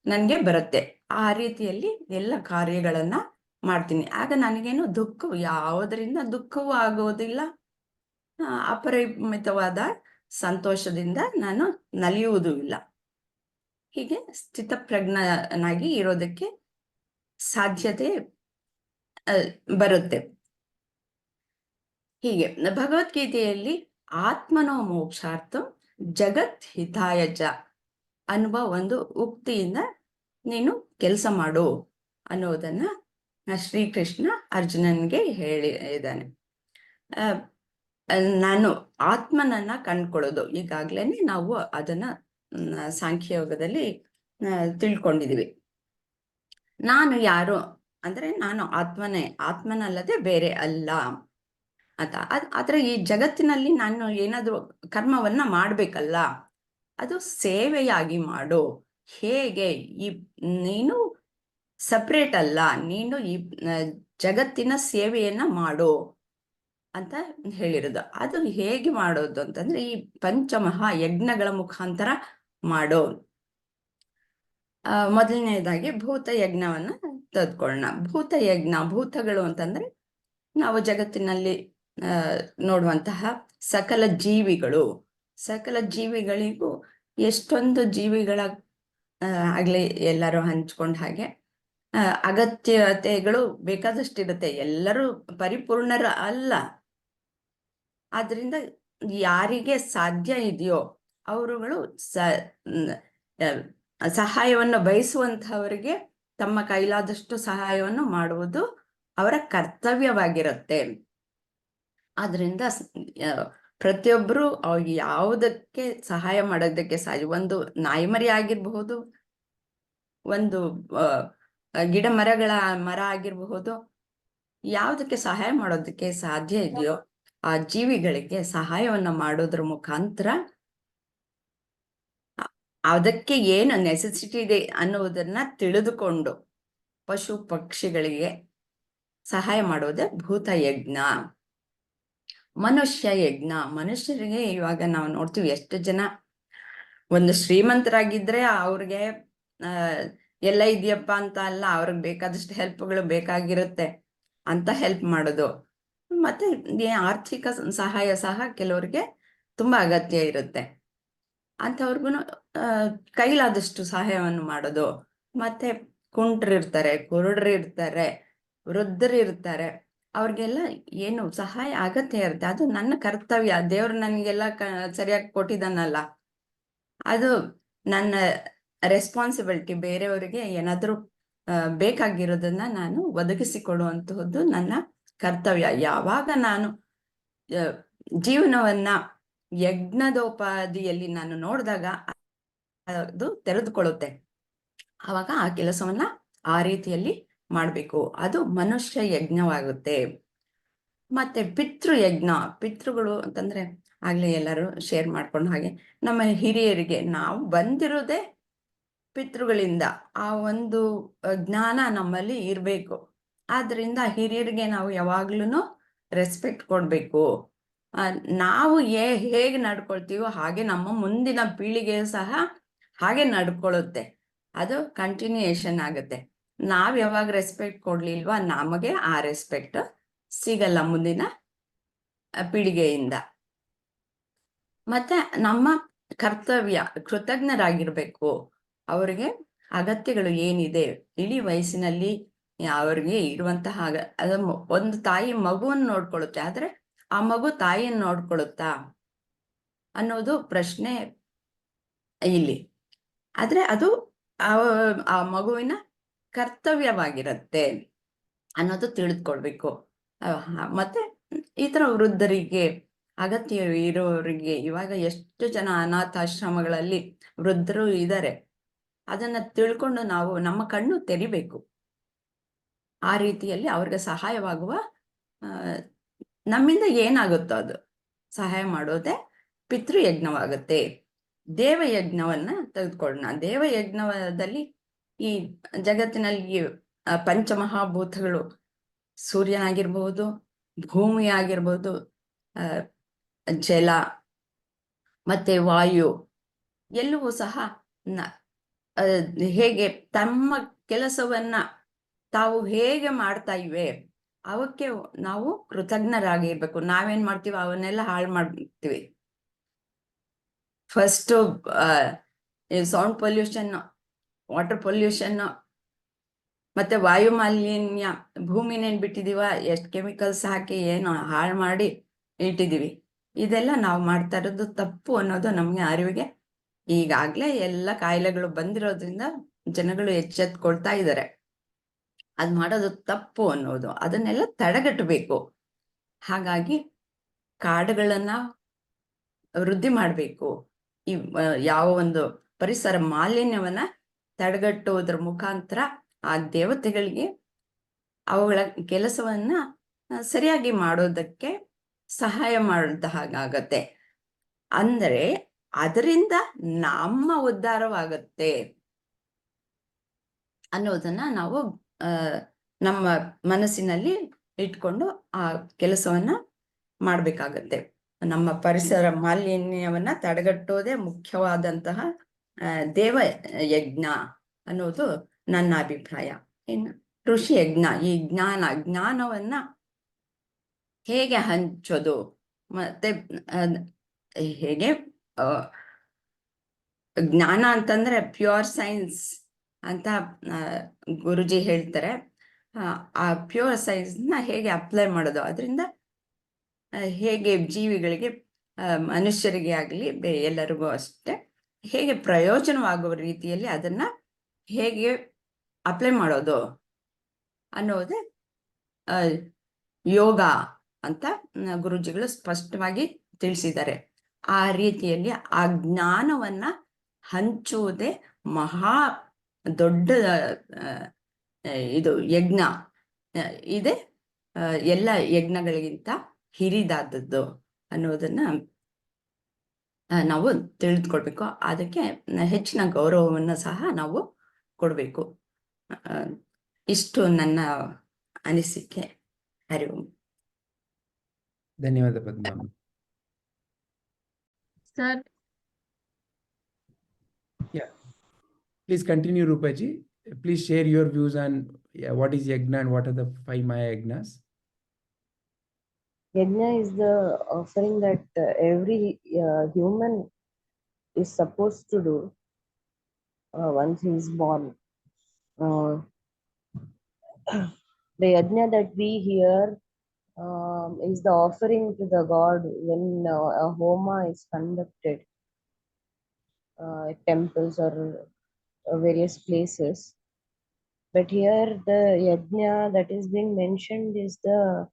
ನನಗೆ ಬರುತ್ತೆ. ಆ ರೀತಿಯಲ್ಲಿ ಎಲ್ಲ ಕಾರ್ಯಗಳನ್ನ ಮಾಡ್ತೀನಿ. ಆಗ ನನಗೇನು ದುಃಖವು, ಯಾವುದರಿಂದ ದುಃಖವೂ ಆಗೋದಿಲ್ಲ, ಅಪರಿಮಿತವಾದ ಸಂತೋಷದಿಂದ ನಾನು ನಲಿಯುವುದೂ ಇಲ್ಲ. ಹೀಗೆ ಸ್ಥಿತಪ್ರಜ್ಞನಾಗಿ ಇರೋದಕ್ಕೆ ಸಾಧ್ಯತೆ ಬರುತ್ತೆ. ಹೀಗೆ ಭಗವದ್ಗೀತೆಯಲ್ಲಿ ಆತ್ಮನೋ ಮೋಕ್ಷಾರ್ಥ ಜಗತ್ ಹಿತಾಯ ಚ ಅನ್ನುವ ಒಂದು ಉಕ್ತಿಯಿಂದ ನೀನು ಕೆಲಸ ಮಾಡು ಅನ್ನೋದನ್ನ ಶ್ರೀಕೃಷ್ಣ ಅರ್ಜುನನ್ಗೆ ಹೇಳಿದ್ದಾನೆ. ನಾನು ಆತ್ಮನನ್ನ ಕಂಡ್ಕೊಳ್ಳೋದು, ಈಗಾಗ್ಲೇನೆ ನಾವು ಅದನ್ನ ಸಾಂಖ್ಯ ಯೋಗದಲ್ಲಿ ತಿಳ್ಕೊಂಡಿದೀವಿ. ನಾನು ಯಾರು ಅಂದ್ರೆ ನಾನು ಆತ್ಮನಲ್ಲದೆ ಬೇರೆ ಅಲ್ಲ ಅಂತ. ಆದ್ರೆ ಈ ಜಗತ್ತಿನಲ್ಲಿ ನಾನು ಏನಾದ್ರು ಕರ್ಮವನ್ನ ಮಾಡ್ಬೇಕಲ್ಲ, ಅದು ಸೇವೆಯಾಗಿ ಮಾಡು. ಹೇಗೆ ನೀನು ಸಪ್ರೇಟ್ ಅಲ್ಲ, ನೀನು ಈ ಜಗತ್ತಿನ ಸೇವೆಯನ್ನ ಮಾಡು ಅಂತ ಹೇಳಿರೋದು. ಅದು ಹೇಗೆ ಮಾಡೋದು ಅಂತಂದ್ರೆ ಈ ಪಂಚಮಹಾ ಯಜ್ಞಗಳ ಮುಖಾಂತರ ಮಾಡೋ. ಮೊದಲನೇದಾಗಿ ಭೂತ ಯಜ್ಞವನ್ನ ತೆಗೆದುಕೊಳ್ಳೋಣ. ಭೂತಗಳು ಅಂತಂದ್ರೆ ನಾವು ಜಗತ್ತಿನಲ್ಲಿ ನೋಡುವಂತಹ ಸಕಲ ಜೀವಿಗಳಿಗೂ ಎಷ್ಟೊಂದು ಜೀವಿಗಳ ಆಗ್ಲಿ ಎಲ್ಲರೂ ಹಂಚ್ಕೊಂಡ ಹಾಗೆ ಅಗತ್ಯತೆಗಳು ಬೇಕಾದಷ್ಟಿರುತ್ತೆ. ಎಲ್ಲರೂ ಪರಿಪೂರ್ಣರ ಅಲ್ಲ. ಆದ್ರಿಂದ ಯಾರಿಗೆ ಸಾಧ್ಯ ಇದೆಯೋ ಅವರುಗಳು ಸಹಾಯವನ್ನು ಬಯಸುವಂತಹವರಿಗೆ ತಮ್ಮ ಕೈಲಾದಷ್ಟು ಸಹಾಯವನ್ನು ಮಾಡುವುದು ಅವರ ಕರ್ತವ್ಯವಾಗಿರುತ್ತೆ. ಆದ್ರಿಂದ ಪ್ರತಿಯೊಬ್ಬರು ಯಾವುದಕ್ಕೆ ಸಹಾಯ ಮಾಡೋದಕ್ಕೆ ಸಾಧ್ಯ, ಒಂದು ನಾಯಿಮರಿ ಆಗಿರಬಹುದು, ಒಂದು ಗಿಡ ಮರ ಆಗಿರಬಹುದು, ಯಾವುದಕ್ಕೆ ಸಹಾಯ ಮಾಡೋದಕ್ಕೆ ಸಾಧ್ಯ ಇದೆಯೋ ಆ ಜೀವಿಗಳಿಗೆ ಸಹಾಯವನ್ನ ಮಾಡೋದ್ರ ಮುಖಾಂತರ ಅದಕ್ಕೆ ಏನು ನೆಸೆಸಿಟಿ ಇದೆ ಅನ್ನುವುದನ್ನ ತಿಳಿದುಕೊಂಡು ಪಶು ಪಕ್ಷಿಗಳಿಗೆ ಸಹಾಯ ಮಾಡೋದೇ ಭೂತಯಜ್ಞ. ಮನುಷ್ಯರಿಗೆ ಇವಾಗ ನಾವು ನೋಡ್ತೀವಿ, ಎಷ್ಟು ಜನ ಒಂದು ಶ್ರೀಮಂತರಾಗಿದ್ರೆ ಅವ್ರಿಗೆ ಎಲ್ಲ ಇದೆಯಪ್ಪ ಅಂತ ಅಲ್ಲ, ಅವ್ರಿಗೆ ಬೇಕಾದಷ್ಟು ಹೆಲ್ಪ್ಗಳು ಬೇಕಾಗಿರುತ್ತೆ ಅಂತ ಹೆಲ್ಪ್ ಮಾಡೋದು. ಮತ್ತೆ ಆರ್ಥಿಕ ಸಹಾಯ ಸಹ ಕೆಲವ್ರಿಗೆ ತುಂಬಾ ಅಗತ್ಯ ಇರುತ್ತೆ, ಅಂಥವ್ರಿಗೂ ಕೈಲಾದಷ್ಟು ಸಹಾಯವನ್ನು ಮಾಡೋದು. ಮತ್ತೆ ಕುಂಟ್ರಿರ್ತಾರೆ, ಕುರುಡ್ರಿರ್ತಾರೆ, ವೃದ್ಧರಿರ್ತಾರೆ, ಅವ್ರಿಗೆಲ್ಲ ಏನು ಸಹಾಯ ಅಗತ್ಯ ಇರುತ್ತೆ. ಅದು ನನ್ನ ಕರ್ತವ್ಯ, ದೇವ್ರು ನನಗೆಲ್ಲ ಸರಿಯಾಗಿ ಕೊಟ್ಟಿದ್ದಾನಲ್ಲ, ಅದು ನನ್ನ ರೆಸ್ಪಾನ್ಸಿಬಿಲಿಟಿ. ಬೇರೆಯವರಿಗೆ ಏನಾದ್ರೂ ಬೇಕಾಗಿರೋದನ್ನ ನಾನು ಒದಗಿಸಿಕೊಡುವಂತಹದ್ದು ನನ್ನ ಕರ್ತವ್ಯ. ಯಾವಾಗ ನಾನು ಜೀವನವನ್ನ ಯಜ್ಞದೋಪಾದಿಯಲ್ಲಿ ನಾನು ನೋಡಿದಾಗ ಅದು ತೆರೆದುಕೊಳ್ಳುತ್ತೆ. ಆವಾಗ ಆ ಕೆಲಸವನ್ನ ಆ ರೀತಿಯಲ್ಲಿ ಮಾಡ್ಬೇಕು, ಅದು ಮನುಷ್ಯ ಯಜ್ಞವಾಗುತ್ತೆ. ಮತ್ತೆ ಪಿತೃಗಳು ಅಂತಂದ್ರೆ ಆಗ್ಲೇ ಎಲ್ಲರೂ ಶೇರ್ ಮಾಡ್ಕೊಂಡು ಹಾಗೆ ನಮ್ಮ ಹಿರಿಯರಿಗೆ ನಾವು ಬಂದಿರೋದೇ ಪಿತೃಗಳಿಂದ. ಆ ಒಂದು ಜ್ಞಾನ ನಮ್ಮಲ್ಲಿ ಇರ್ಬೇಕು. ಆದ್ರಿಂದ ಹಿರಿಯರಿಗೆ ನಾವು ಯಾವಾಗ್ಲೂ ರೆಸ್ಪೆಕ್ಟ್ ಕೊಡ್ಬೇಕು. ನಾವು ಹೇಗೆ ನಡ್ಕೊಳ್ತೀವೋ ಹಾಗೆ ನಮ್ಮ ಮುಂದಿನ ಪೀಳಿಗೆ ಸಹ ಹಾಗೆ ನಡ್ಕೊಳ್ಳುತ್ತೆ. ಅದು ಕಂಟಿನ್ಯೂಯೇಷನ್ ಆಗುತ್ತೆ. ನಾವ್ ಯಾವಾಗ ರೆಸ್ಪೆಕ್ಟ್ ಕೊಡ್ಲಿಲ್ವಾ, ನಮಗೆ ಆ ರೆಸ್ಪೆಕ್ಟ್ ಸಿಗಲ್ಲ ಮುಂದಿನ ಪೀಳಿಗೆಯಿಂದ. ಮತ್ತೆ ನಮ್ಮ ಕರ್ತವ್ಯ ಕೃತಜ್ಞರಾಗಿರ್ಬೇಕು. ಅವರಿಗೆ ಅಗತ್ಯಗಳು ಏನಿದೆ, ಇಳಿ ವಯಸ್ಸಿನಲ್ಲಿ ಅವ್ರಿಗೆ ಇರುವಂತಹ ಒಂದು ತಾಯಿ ಮಗುವನ್ನು ನೋಡ್ಕೊಳ್ಳುತ್ತೆ, ಆದ್ರೆ ಆ ಮಗು ತಾಯಿಯನ್ನು ನೋಡ್ಕೊಳ್ಳುತ್ತಾ ಅನ್ನೋದು ಪ್ರಶ್ನೆ ಇಲ್ಲಿ. ಆದ್ರೆ ಅದು ಆ ಮಗುವಿನ ಕರ್ತವ್ಯವಾಗಿರತ್ತೆ ಅನ್ನೋದು ತಿಳಿದುಕೊಳ್ಬೇಕು. ಮತ್ತೆ ಈ ತರ ವೃದ್ಧರಿಗೆ, ಅಗತ್ಯ ಇರೋರಿಗೆ, ಇವಾಗ ಎಷ್ಟು ಜನ ಅನಾಥಾಶ್ರಮಗಳಲ್ಲಿ ವೃದ್ಧರು ಇದ್ದಾರೆ, ಅದನ್ನ ತಿಳ್ಕೊಂಡು ನಾವು ನಮ್ಮ ಕಣ್ಣು ತೆರಿಬೇಕು. ಆ ರೀತಿಯಲ್ಲಿ ಅವ್ರಿಗೆ ಸಹಾಯವಾಗುವ, ನಮ್ಮಿಂದ ಏನಾಗುತ್ತೋ ಅದು ಸಹಾಯ ಮಾಡೋದೇ ಪಿತೃಯಜ್ಞವಾಗುತ್ತೆ. ದೇವಯಜ್ಞವನ್ನ ತೆಗೆದುಕೊಳ್ಳೋಣ. ದೇವಯಜ್ಞದಲ್ಲಿ ಈ ಜಗತ್ತಿನಲ್ಲಿ ಪಂಚಮಹಾಭೂತಗಳು, ಸೂರ್ಯನಾಗಿರ್ಬಹುದು, ಭೂಮಿ ಆಗಿರ್ಬೋದು, ಜಲ ಮತ್ತೆ ವಾಯು ಎಲ್ಲವೂ ಸಹ ಹೇಗೆ ತಮ್ಮ ಕೆಲಸವನ್ನ ತಾವು ಹೇಗೆ ಮಾಡ್ತಾ ಇವೆ ಅವಕ್ಕೆ ನಾವು ಕೃತಜ್ಞರಾಗಿರ್ಬೇಕು. ನಾವೇನ್ ಮಾಡ್ತೀವಿ, ಅವನ್ನೆಲ್ಲ ಹಾಳು ಮಾಡ್ತೀವಿ. First sound pollution, water pollution, ಮತ್ತೆ ವಾಯು ಮಾಲಿನ್ಯ, ಭೂಮಿನೇನ್ ಬಿಟ್ಟಿದೀವ, ಎಷ್ಟು ಕೆಮಿಕಲ್ಸ್ ಹಾಕಿ ಏನು ಹಾಳು ಮಾಡಿ ಇಟ್ಟಿದೀವಿ. ಇದೆಲ್ಲ ನಾವು ಮಾಡ್ತಾ ಇರೋದು ತಪ್ಪು ಅನ್ನೋದು ನಮ್ಗೆ ಅರಿವಿಗೆ ಈಗಾಗ್ಲೇ ಎಲ್ಲ ಕಾಯಿಲೆಗಳು ಬಂದಿರೋದ್ರಿಂದ ಜನಗಳು ಎಚ್ಚೆತ್ಕೊಳ್ತಾ ಇದ್ದಾರೆ. ಅದ್ ಮಾಡೋದು ತಪ್ಪು ಅನ್ನೋದು, ಅದನ್ನೆಲ್ಲ ತಡೆಗಟ್ಟಬೇಕು. ಹಾಗಾಗಿ ಕಾಡುಗಳನ್ನ ವೃದ್ಧಿ ಮಾಡಬೇಕು. ಈ ಯಾವ ಒಂದು ಪರಿಸರ ಮಾಲಿನ್ಯವನ್ನ ತಡೆಗಟ್ಟುವುದರ ಮುಖಾಂತರ ಆ ದೇವತೆಗಳಿಗೆ ಅವುಗಳ ಕೆಲಸವನ್ನ ಸರಿಯಾಗಿ ಮಾಡೋದಕ್ಕೆ ಸಹಾಯ ಮಾಡಿದ ಹಾಗಾಗತ್ತೆ. ಅಂದರೆ ಅದರಿಂದ ನಮ್ಮ ಉದ್ಧಾರವಾಗತ್ತೆ ಅನ್ನೋದನ್ನ ನಾವು ನಮ್ಮ ಮನಸ್ಸಿನಲ್ಲಿ ಇಟ್ಕೊಂಡು ಆ ಕೆಲಸವನ್ನ ಮಾಡ್ಬೇಕಾಗತ್ತೆ. ನಮ್ಮ ಪರಿಸರ ಮಾಲಿನ್ಯವನ್ನ ತಡೆಗಟ್ಟೋದೇ ಮುಖ್ಯವಾದಂತಹ ದೇವ ಯಜ್ಞ ಅನ್ನೋದು ನನ್ನ ಅಭಿಪ್ರಾಯ. ಇನ್ನು ಋಷಿ ಯಜ್ಞ, ಈ ಜ್ಞಾನವನ್ನ ಹೇಗೆ ಹಂಚೋದು, ಮತ್ತೆ ಹೇಗೆ ಜ್ಞಾನ ಅಂತಂದ್ರೆ ಪ್ಯೂರ್ ಸೈನ್ಸ್ ಅಂತ ಗುರುಜಿ ಹೇಳ್ತಾರೆ. ಆ ಪ್ಯೂರ್ ಸೈನ್ಸ್ನ ಹೇಗೆ ಅಪ್ಲೈ ಮಾಡೋದು, ಅದರಿಂದ ಹೇಗೆ ಜೀವಿಗಳಿಗೆ, ಮನುಷ್ಯರಿಗೆ ಆಗಲಿ ಎಲ್ಲರಿಗೂ ಅಷ್ಟೇ, ಹೇಗೆ ಪ್ರಯೋಜನವಾಗುವ ರೀತಿಯಲ್ಲಿ ಅದನ್ನ ಹೇಗೆ ಅಪ್ಲೈ ಮಾಡೋದು ಅನ್ನೋದೇ ಯೋಗ ಅಂತ ಗುರುಜಿಗಳು ಸ್ಪಷ್ಟವಾಗಿ ತಿಳಿಸಿದ್ದಾರೆ. ಆ ರೀತಿಯಲ್ಲಿ ಆ ಜ್ಞಾನವನ್ನ ಹಂಚುವುದೇ ಮಹಾ ದೊಡ್ಡ ಇದು ಯಜ್ಞ. ಇದೆ ಎಲ್ಲ ಯಜ್ಞಗಳಿಗಿಂತ ಹಿರಿದಾದದ್ದು ಅನ್ನೋದನ್ನ ನಾವು ತಿಳಿದುಕೊಳ್ಬೇಕು. ಅದಕ್ಕೆ ಹೆಚ್ಚಿನ ಗೌರವವನ್ನು ಸಹ ನಾವು ಕೊಡಬೇಕು. ಇಷ್ಟು ನನ್ನ ಅನಿಸಿಕೆ, ಅರಿವು. ಧನ್ಯವಾದ ಪದ್ಮ. Sir, Yeah, please continue, Rupaji. Please share your views on what is Yajna and what are the 5 Mahayajnas. Yajna is the offering that every human is supposed to do once he is born. The Yajna that we hear is the offering to the god when a homa is conducted at temples or various places. But here the Yajna that is being mentioned is the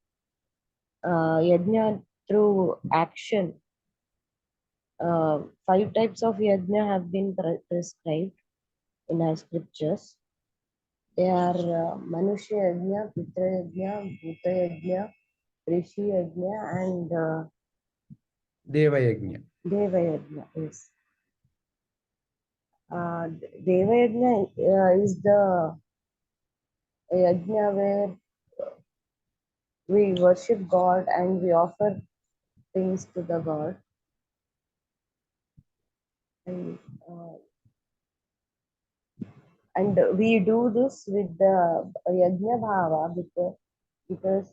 Yajna through action. 5 types of Yajna have been prescribed in our scriptures. They are Manushya Yajna, Pitra Yajna, Bhuta Yajna, Rishi Yajna, and Deva Yajna. Deva Yajna. Yes. Deva Yajna is the Yajna where we worship God and we offer things to the God. And we do this with the Yajna Bhava because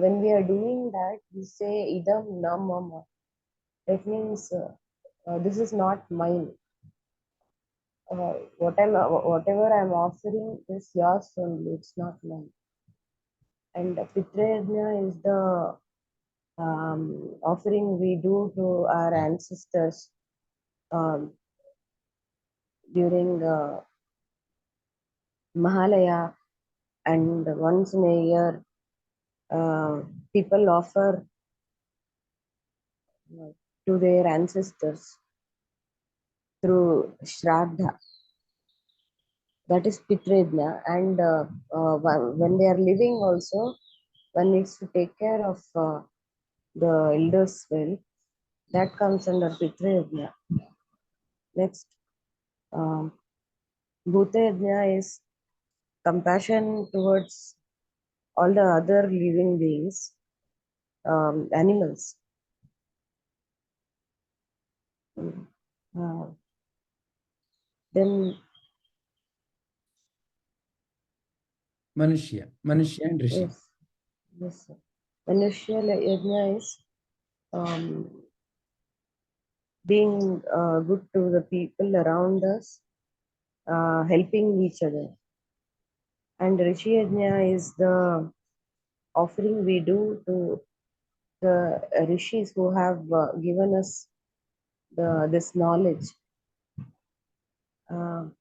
when we are doing that, we say idam na mama. That means this is not mine. Whatever I'm offering is yours only. It's not mine. And Pitra Yajna is the offering we do to our ancestors um, during Mahalaya, and once in a year, people offer to their ancestors through Shraddha. That is Pitredna. And when they are living also, one needs to take care of the elders well. That comes under Pitredna. Next, um, Bhutayajna is compassion towards all the other living beings, animals. Then Manushya and Rishi. yes, sir. Manushya Yajna is being good to the people around us, helping each other. And Rishi Yajna is the offering we do to the rishis who have given us this knowledge. And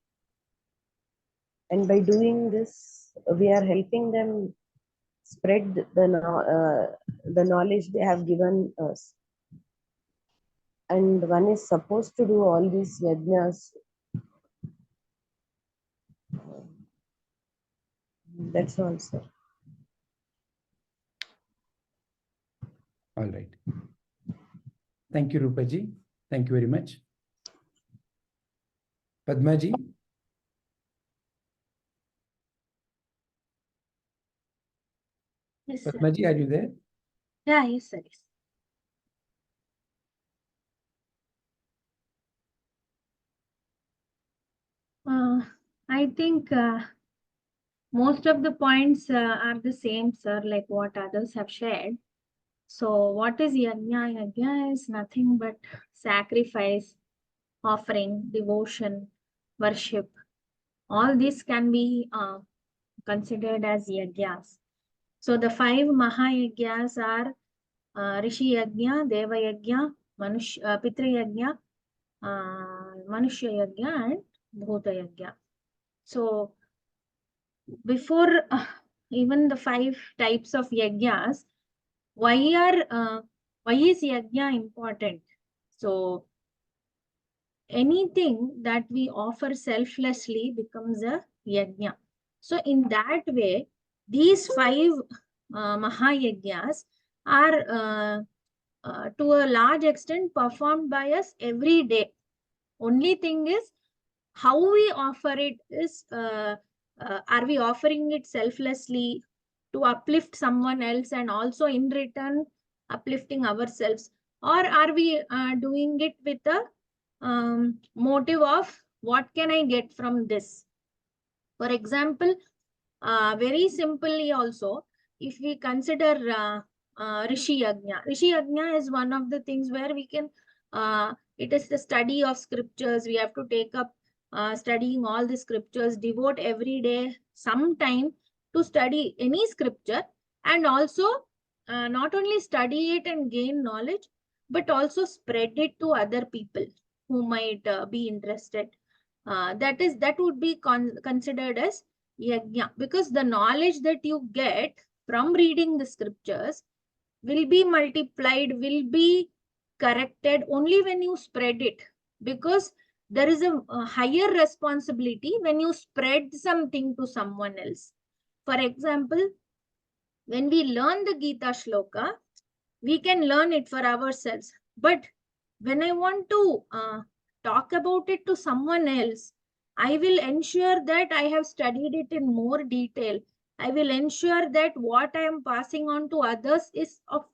by doing this, we are helping them spread the knowledge they have given us. And one is supposed to do all these yajnas. That's all, sir. All right. Thank you, Rupaji. Thank you very much. Padmaji. Yes, sir. Padmaji, are you there? Yeah, yes, sir. Yes. I think most of the points are the same, sir, like what others have shared. So what is yajna? Yajna is nothing but sacrifice, offering, devotion, worship. All this can be considered as yajnas. So the 5 Mahayajnas are Rishi Yajna, Deva Yajna, Pitra Yajna, Manushya Yajna, and Bhuta Yajna. So before even the 5 types of yajnas, why is yajna important? So anything that we offer selflessly becomes a yajna. So in that way, these 5 Mahayajnas are to a large extent performed by us every day. Only thing is how we offer it is, are we offering it selflessly to uplift someone else and also in return uplifting ourselves, or are we doing it with a motive of what can I get from this? For example, very simply also, if we consider Rishi Yajna is one of the things where we can, it is the study of scriptures. We have to take up studying all the scriptures, devote every day some time to study any scripture, and also not only study it and gain knowledge, but also spread it to other people who might be interested. That would be considered as yajna, because the knowledge that you get from reading the scriptures will be multiplied, will be corrected only when you spread it, because there is a higher responsibility when you spread something to someone else. For example, when we learn the Gita shloka, we can learn it for ourselves, but when I want to talk about it to someone else, I will ensure that I have studied it in more detail. I will ensure that what I am passing on to others is of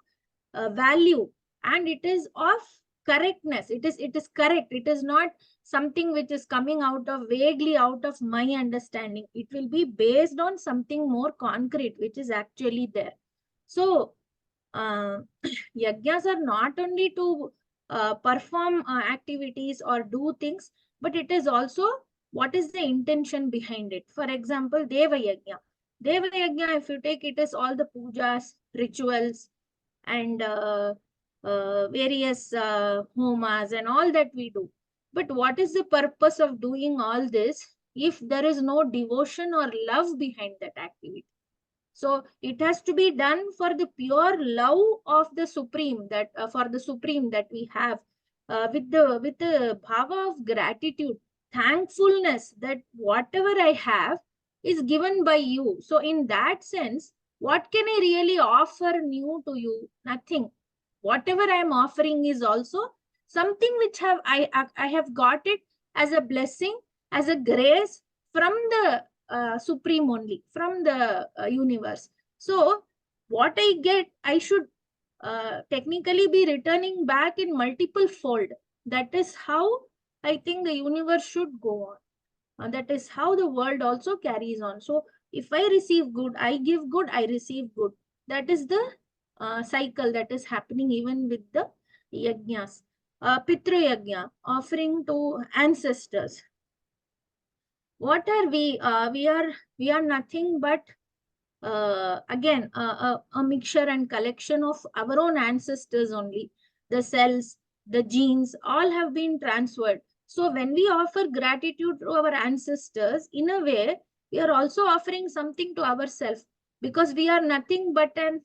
value, and it is of correctness. It is correct. It is not something which is coming out of vaguely out of my understanding. It will be based on something more concrete, which is actually there. So yajnas are not only to perform activities or do things, but it is also what is the intention behind it. For example, Deva Yajna. Deva Yajna, if you take, it is all the pujas, rituals, and various homas and all that we do. But what is the purpose of doing all this if there is no devotion or love behind that activity? So it has to be done for the pure love of the Supreme, that for the Supreme that we have, with the bhava of gratitude, thankfulness that whatever I have is given by you. So in that sense, what can I really offer new to you? Nothing. Whatever I am offering is also something which I have got it as a blessing, as a grace from the Supreme only, from the universe. So what I get, I should technically be returning back in multiple fold. That is how I think the universe should go on. That is how the world also carries on. So if I receive good, I give good, I receive good. That is the cycle that is happening even with the yajnas. Pitru yajna, offering to ancestors. What are we? We are nothing but again a mixture and collection of our own ancestors only. The cells, the genes, all have been transferred. So when we offer gratitude to our ancestors, in a way, we are also offering something to ourselves, because we are nothing but an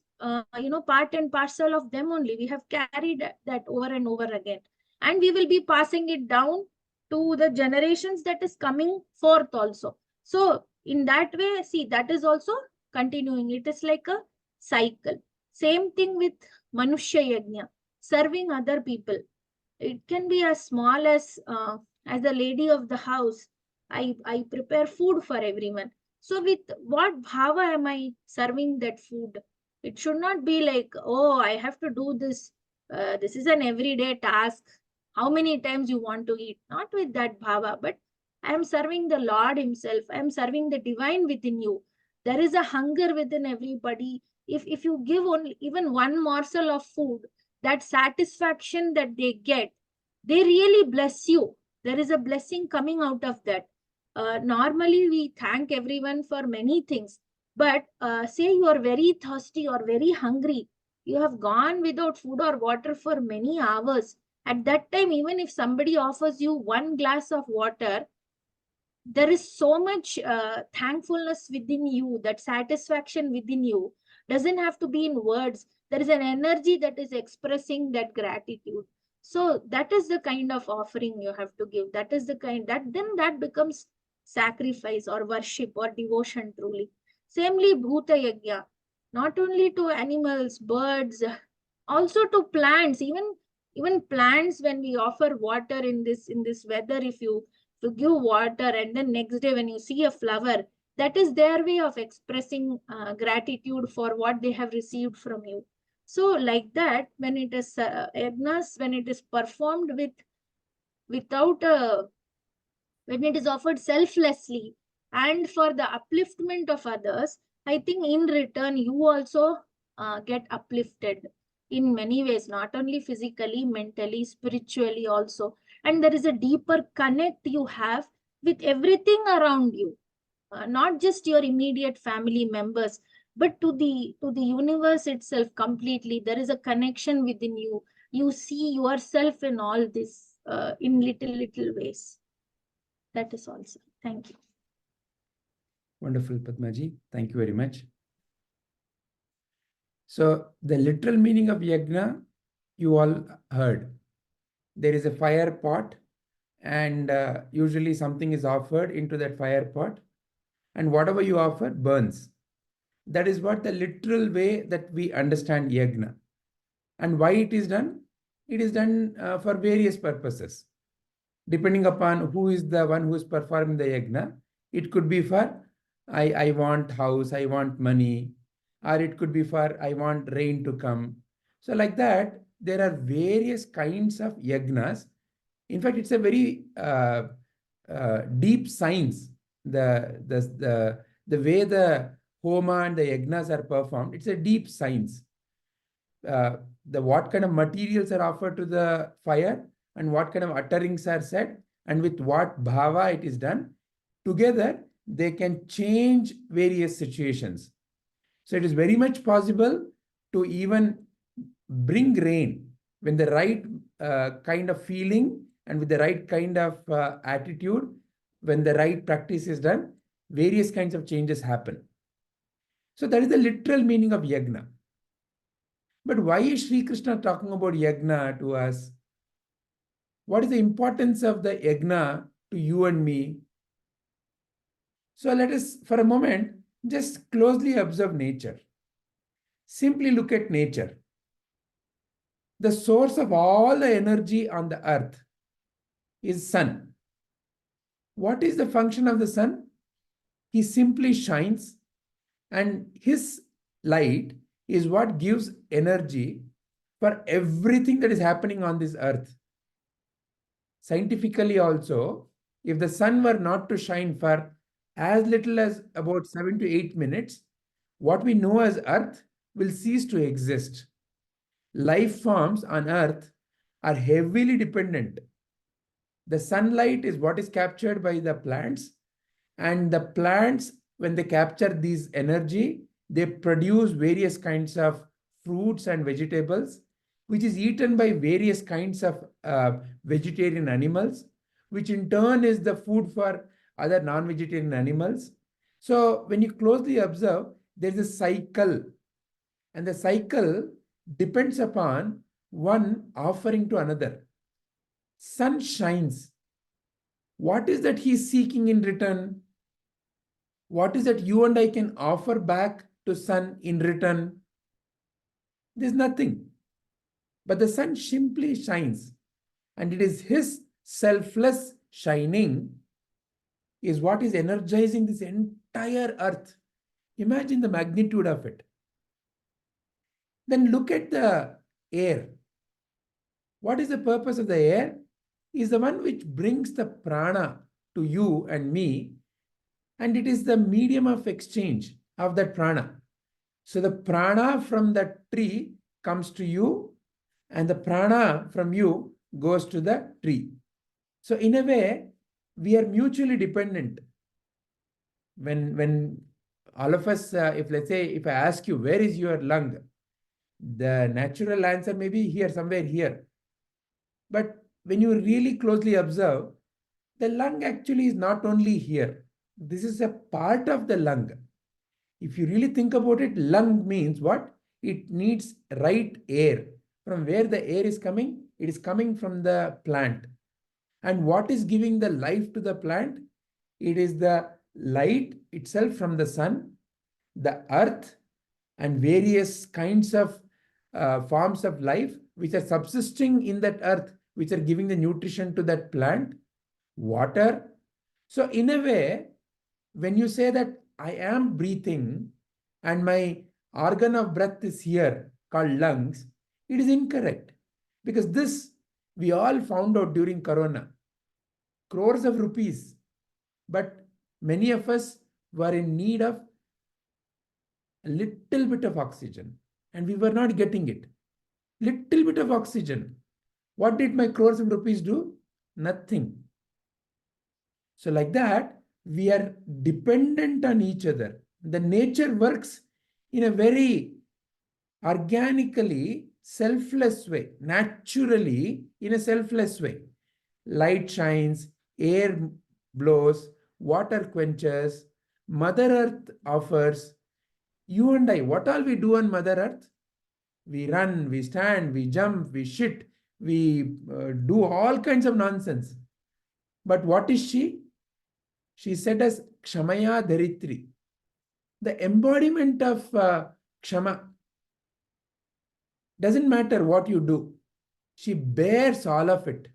part and parcel of them only. We have carried that over and over again, and we will be passing it down to the generations that is coming forth also. So in that way, see, that is also continuing. It is like a cycle. Same thing with Manushya Yajna, serving other people. It can be as small as a lady of the house, I prepare food for everyone. So with what bhava am I serving that food? It should not be like, oh, I have to do this. This is an everyday task. How many times you want to eat? Not with that bhava, but I am serving the Lord himself. I am serving the divine within you. There is a hunger within everybody. If you give only even one morsel of food, that satisfaction that they get, they really bless you. There is a blessing coming out of that. Normally, we thank everyone for many things, but say you are very thirsty or very hungry, you have gone without food or water for many hours. At that time, even if somebody offers you one glass of water, there is so much thankfulness within you, that satisfaction within you doesn't have to be in words. There is an energy that is expressing that gratitude. So that is the kind of offering you have to give. That is the kind that then that becomes sacrifice or worship or devotion truly. Samely bhuta yajna, not only to animals, birds, also to plants. Even plants, when we offer water in this weather, if you to give water, and then next day when you see a flower, that is their way of expressing gratitude for what they have received from you. So like that, when it is yajnas, when it is performed without when it is offered selflessly and for the upliftment of others, I think in return you also get uplifted in many ways, not only physically, mentally, spiritually also. And there is a deeper connect you have with everything around you, not just your immediate family members, but to the universe itself completely. There is a connection within you. You see yourself in all this in little ways. That is also. Thank you. Wonderful, Padmaji. Thank you very much. So the literal meaning of yajna, you all heard. There is a fire pot, and usually something is offered into that fire pot, and whatever you offer burns. That is what the literal way that we understand yajna. And why it is done? It is done for various purposes. Depending upon who is the one who is performing the yajna, it could be for I want house, I want money, or it could be for I want rain to come. So like that, there are various kinds of yajnas. In fact, it's a very deep science. The way the homa and the yajnas are performed, it's a deep science. What kind of materials are offered to the fire, and what kind of utterings are said, and with what bhava it is done, together they can change various situations. So it is very much possible to even bring rain when the right kind of feeling and with the right kind of attitude, when the right practice is done, various kinds of changes happen. So that is the literal meaning of yajna. But why is Sri Krishna talking about yajna to us? What is the importance of the yajna to you and me? So let us, for a moment, just closely observe nature. Simply look at nature. The source of all the energy on the earth is sun. What is the function of the sun? He simply shines, and his light is what gives energy for everything that is happening on this earth. Scientifically also, if the sun were not to shine for as little as about 7 to 8 minutes, what we know as earth will cease to exist. Life forms on earth are heavily dependent. The sunlight is what is captured by the plants, and the plants, when they capture this energy, they produce various kinds of fruits and vegetables, which is eaten by various kinds of vegetarian animals, which in turn is the food for other non-vegetarian animals. So when you closely observe, there's a cycle, and the cycle depends upon one offering to another. Sun shines. What is that he's seeking in return? What is that you and I can offer back to sun in return? There's nothing. But the sun simply shines, and it is his selfless shining is what is energizing this entire earth. Imagine the magnitude of it. Then look at the air. What is the purpose of the air? Is the one which brings the prana to you and me, and it is the medium of exchange of that prana. So the prana from the tree comes to you, and the prana from you goes to the tree. So in a way, we are mutually dependent. When all of us, if let's say, if I ask you, where is your lung? The natural answer may be here, somewhere here. But when you really closely observe, the lung actually is not only here. This is a part of the lung. If you really think about it, lung means what? It needs right air. From where the air is coming? It is coming from the plant. And what is giving the life to the plant? It is the light itself from the sun, the earth, and various kinds of forms of life which are subsisting in that earth, which are giving the nutrition to that plant, water. So in a way, when you say that I am breathing and my organ of breath is here called lungs, it is incorrect. Because this we all found out during Corona. Crores of rupees. But many of us were in need of a little bit of oxygen, and we were not getting it. Little bit of oxygen. What did my crores of rupees do? Nothing. So like that, we are dependent on each other. The nature works in a very organically selfless way, naturally in a selfless way. Light shines, air blows, water quenches, Mother Earth offers. You and I, what all we do on Mother Earth? We run, we stand, we jump, we shit, we do all kinds of nonsense. But what is she? She said as Kshamaya Dharitri, the embodiment of Kshama. Doesn't matter what you do. She bears all of it.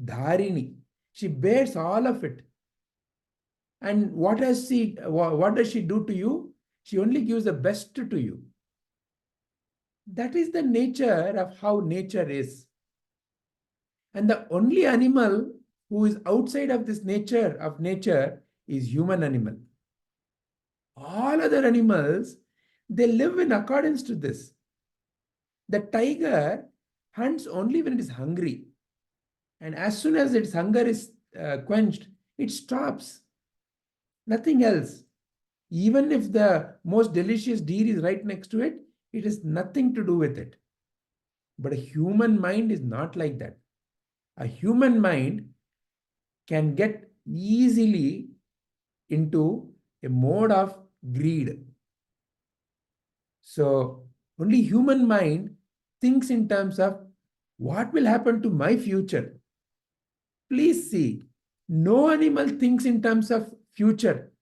Dharini. She bears all of it. And what does she do to you? She only gives the best to you. That is the nature of how nature is. And the only animal who is outside of this nature of nature is human animal. All other animals, they live in accordance to this. The tiger hunts only when it is hungry. And as soon as its hunger is quenched, it stops. Nothing else. Even if the most delicious deer is right next to it, it has nothing to do with it. But a human mind is not like that. A human mind can get easily into a mode of greed. So only human mind thinks in terms of what will happen to my future. Please see, no animal thinks in terms of future.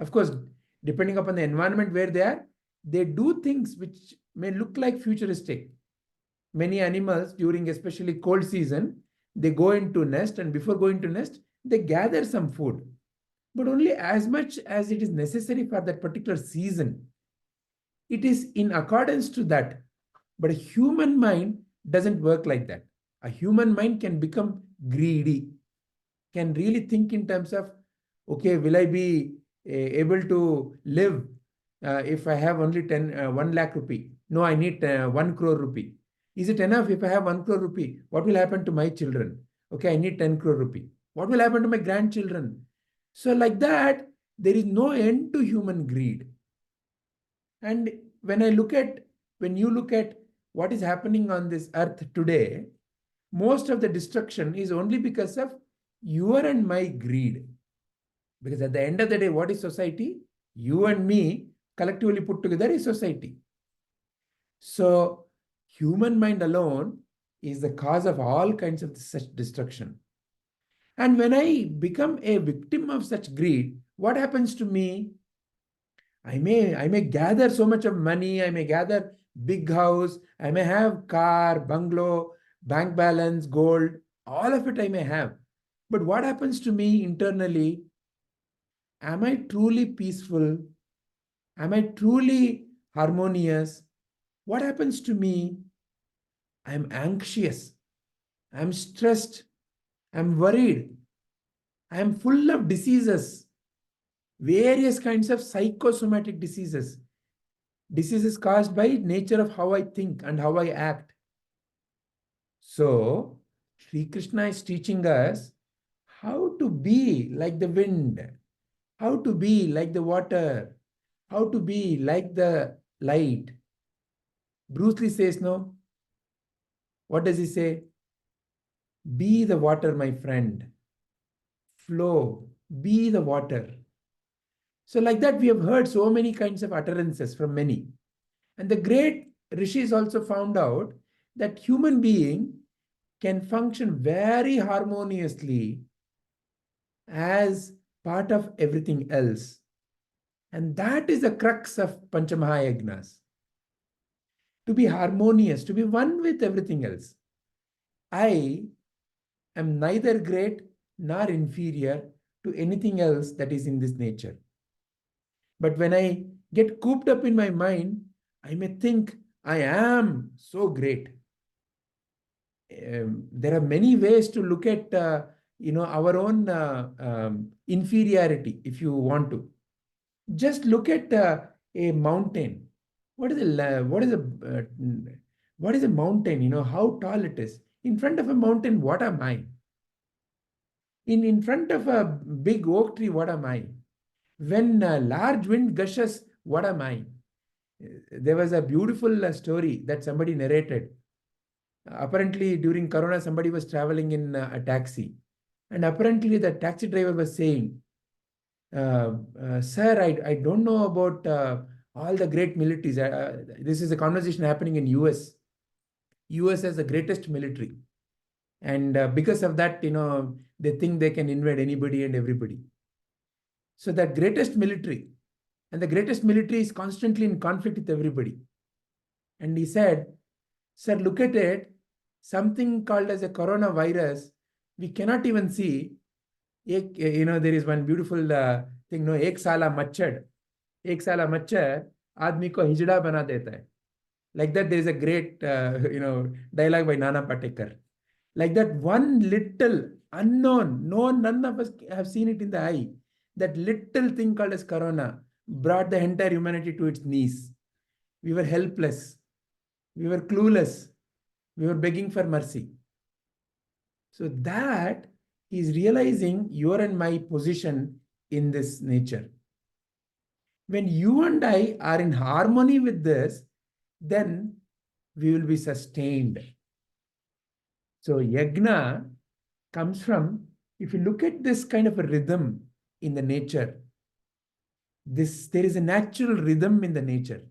Of course, depending upon the environment where they are, they do things which may look like futuristic. Many animals during especially cold season, they go into nest, and before going to nest, they gather some food, but only as much as it is necessary for that particular season. It is in accordance to that. But a human mind doesn't work like that. A human mind can become greedy, can really think in terms of, okay, will I be able to live if I have only 1 lakh rupee? No, I need 1 crore rupee. Is it enough if I have 1 crore rupee? What will happen to my children? Okay, I need 10 crore rupee. What will happen to my grandchildren? So like that, there is no end to human greed. And when you look at what is happening on this earth today, most of the destruction is only because of your and my greed. Because at the end of the day, what is society? You and me collectively put together is society. So human mind alone is the cause of all kinds of such destruction. And when I become a victim of such greed, what happens to me? I may gather so much of money, I may gather big house, I may have car, bungalow, bank balance, gold, all of it I may have. But what happens to me internally? Am I truly peaceful? Am I truly harmonious? What happens to me? I'm anxious. I'm stressed. I'm worried. I'm full of diseases, various kinds of psychosomatic diseases. Diseases caused by nature of how I think and how I act. So, Sri Krishna is teaching us how to be like the wind, how to be like the water, how to be like the light. Bruce Lee says, no. What does he say? Be the water, my friend. Flow. Be the water. So like that, we have heard so many kinds of utterances from many. And the great rishis also found out that human being can function very harmoniously as part of everything else. And that is the crux of Panchamahayajnas. To be harmonious, to be one with everything else. I am neither great nor inferior to anything else that is in this nature. But when I get cooped up in my mind, I may think I am so great. There are many ways to look at our own inferiority, if you want to. Just look at a mountain. What is a mountain? You know how tall it is. In front of a mountain, what am I? In front of a big oak tree, what am I? When a large wind gushes, what am I? There was a beautiful story that somebody narrated. Apparently, during Corona, somebody was traveling in a taxi. And apparently, the taxi driver was saying, Sir, I don't know about all the great militaries. This is a conversation happening in US. US has the greatest military. And because of that, they think they can invade anybody and everybody. So that greatest military, and the greatest military is constantly in conflict with everybody. And he said, Sir, look at it. Something called as a coronavirus, we cannot even see. There is one beautiful thing, no, ek sala machhad. Ek sala machhar, aadmi ko hijda bana deta hai. Like that, there is a great, dialogue by Nana Patekar. Like that, one little unknown, none of us have seen it in the eye. That little thing called as corona brought the entire humanity to its knees. We were helpless. We were clueless. We were begging for mercy. So that is realizing your and my position in this nature. When you and I are in harmony with this, then we will be sustained. So yajna comes from, if you look at this kind of a rhythm in the nature, there is a natural rhythm in the nature.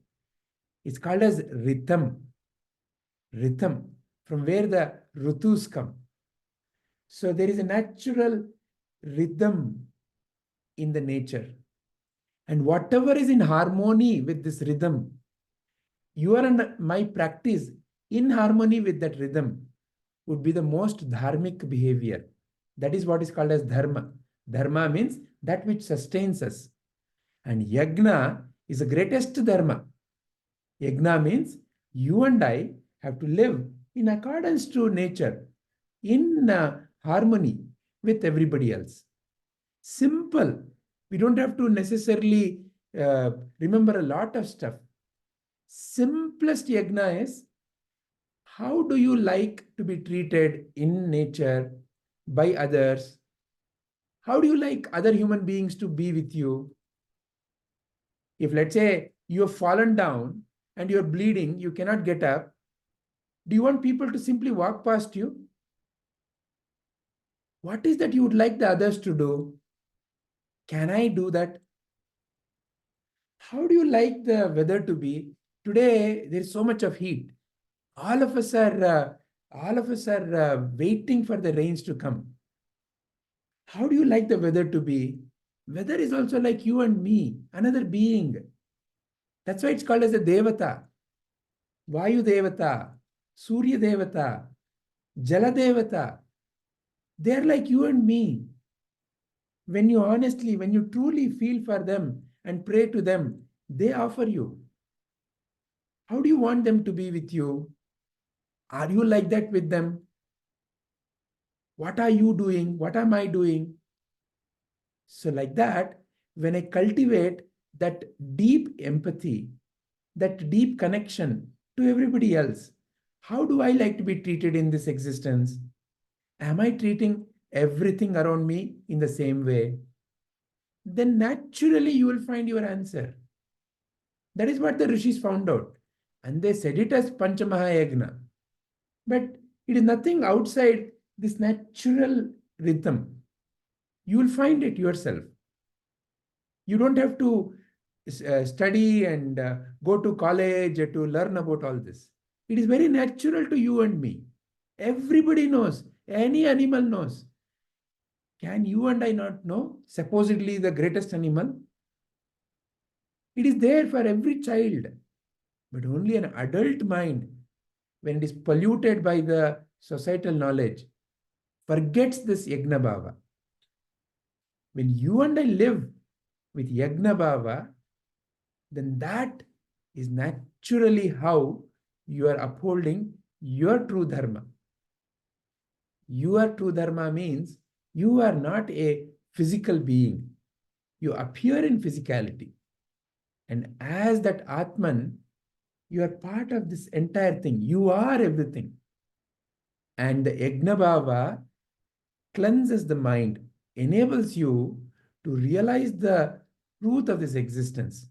It's called as rhythm. Rhythm, from where the rutus come. So there is a natural rhythm in the nature. And whatever is in harmony with this rhythm, your and my practice in harmony with that rhythm would be the most dharmic behavior. That is what is called as dharma. Dharma means that which sustains us. And yajna is the greatest dharma. Yajna means you and I have to live in accordance to nature, in harmony with everybody else. Simple. We don't have to necessarily remember a lot of stuff. Simplest yajna is, how do you like to be treated in nature by others? How do you like other human beings to be with you? If, let's say, you have fallen down and you're bleeding, you cannot get up, do you want people to simply walk past you? What is that you would like the others to do? Can I do that? How do you like the weather to be? Today, there is so much of heat. All of us are waiting for the rains to come. How do you like the weather to be? Weather is also like you and me, another being. That's why it's called as a Devata. Vayu Devata, Surya Devata, Jala Devata. They're like you and me. When you truly feel for them and pray to them, they offer you. How do you want them to be with you? Are you like that with them? What are you doing? What am I doing? So like that, when I cultivate that deep empathy, that deep connection to everybody else, how do I like to be treated in this existence? Am I treating everything around me in the same way? Then naturally you will find your answer. That is what the rishis found out. And they said it as Panchamahayajna. But it is nothing outside this natural rhythm. You will find it yourself. You don't have to study and go to college to learn about all this. It is very natural to you and me. Everybody knows. Any animal knows. Can you and I not know? Supposedly the greatest animal. It is there for every child. But only an adult mind, when it is polluted by the societal knowledge, forgets this yajna bhava. When you and I live with yajna bhava, then that is naturally how you are upholding your true dharma. Your true dharma means you are not a physical being. You appear in physicality. And as that Atman, you are part of this entire thing. You are everything. And the yajna bhava cleanses the mind, enables you to realize the truth of this existence,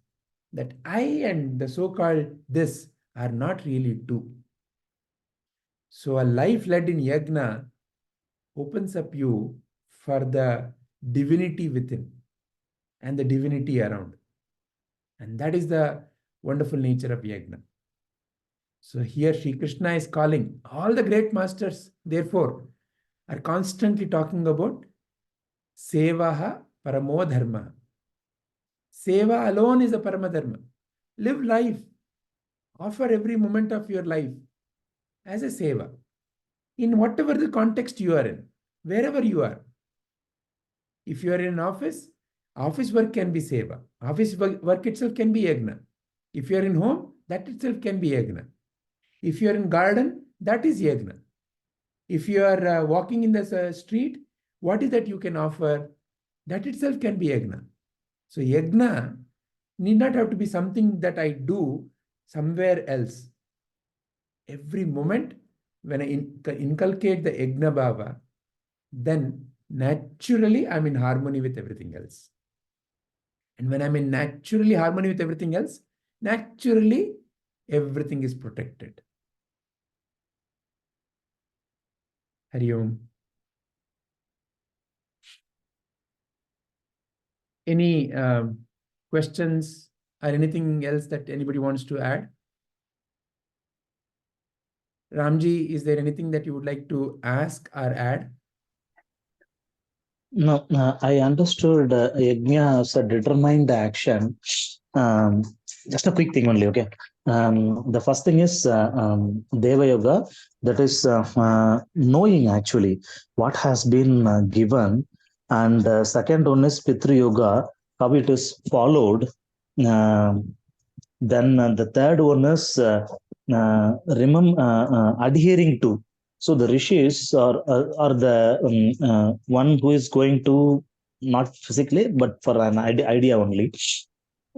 that I and the so-called this are not really two. So a life led in yajna opens up you for the divinity within and the divinity around. And that is the wonderful nature of yajna. So here Sri Krishna is calling all the great masters, therefore, are constantly talking about Sevaha Paramo Dharma. Seva alone is a Paramadharma. Live life. Offer every moment of your life as a seva. In whatever the context you are in, wherever you are. If you are in an office work can be seva. Office work itself can be yajna. If you are in home, that itself can be yajna. If you are in garden, that is yajna. If you are walking in the street, what is that you can offer? That itself can be yajna. So yajna need not have to be something that I do somewhere else. Every moment when I inculcate the yajna bhava, then naturally I'm in harmony with everything else. And when I'm in naturally harmony with everything else, naturally everything is protected. Hari Om. Any questions or anything else that anybody wants to add? Ramji, is there anything that you would like to ask or add? No, I understood yajna as a determined action. Just a quick thing only, okay? The first thing is Deva Yoga, that is knowing actually what has been given. And second one is Pitru Yoga, how it is followed. Then the third one is adhering to. So the rishis are the one who is going to, not physically, but for an idea only.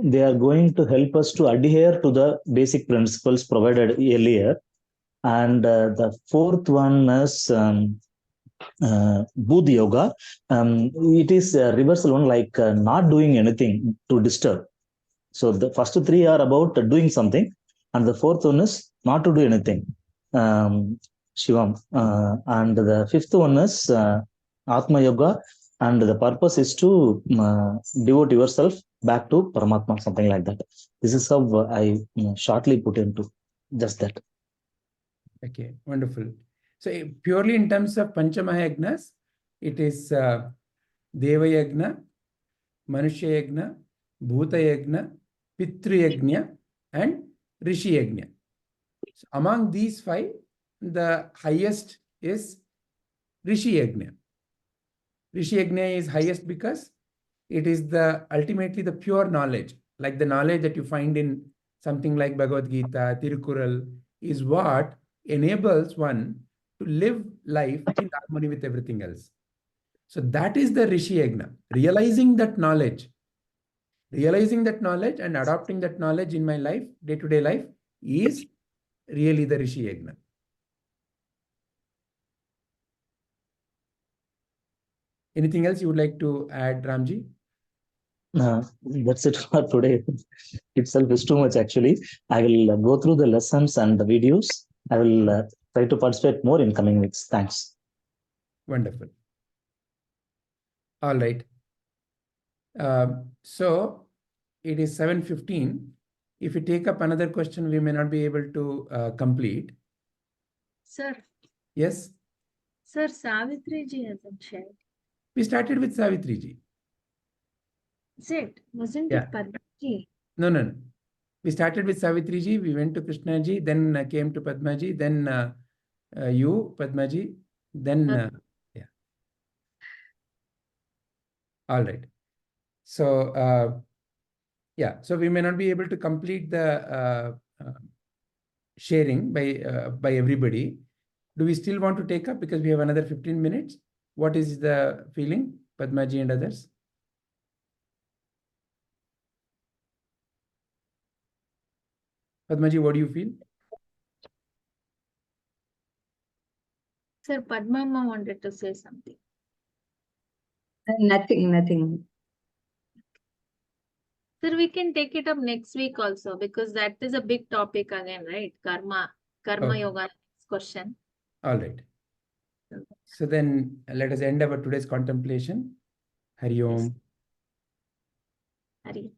They are going to help us to adhere to the basic principles provided earlier. And the fourth one is Buddha Yoga. It is a reversal one, like not doing anything to disturb. So the first three are about doing something, and the fourth one is not to do anything. Shivam. And the fifth one is Atma Yoga, and the purpose is to devote yourself back to Paramatma, something like that. This is how I shortly put into just that. Okay, wonderful. So purely in terms of Pancha Mahayajnas, it is Deva Yajna, Manushya Yajna, Bhuta Yajna, Pitru Yajna, and Rishi Yajna. So among these five, the highest is Rishi Yajna. Rishi Yajna is highest because it is ultimately the pure knowledge, like the knowledge that you find in something like Bhagavadgita, Tirukural, is what enables one to live life in harmony with everything else. So that is the Rishi Yajna, realizing that knowledge and adopting that knowledge in my life, day-to-day life, is really the Rishi Yajna. Anything else you would like to add, Ramji? That's it for today. Itself is too much actually. I will go through the lessons and the videos. I will try to participate more in coming weeks. Thanks. Wonderful. All right. So it is 7:15. If we take up another question, we may not be able to complete. Sir. Yes? Sir, Savitri ji hasn't shared. We started with Savitri ji. Is it? Wasn't Yeah. it Padma ji? No. We started with Savitri ji, we went to Krishna ji, then came to Padma ji, then you, Padma ji, then yeah. All right. So yeah, so we may not be able to complete the sharing by everybody. Do we still want to take up, because we have another 15 minutes? What is the feeling, Padma ji and others? Padma ji, what do you feel? Sir, Padma Amma wanted to say something. Nothing. Sir, we can take it up next week also, because that is a big topic again, right? Karma Okay. Yoga, next question. All right. So then let us end our today's contemplation. Hari Om. Hari.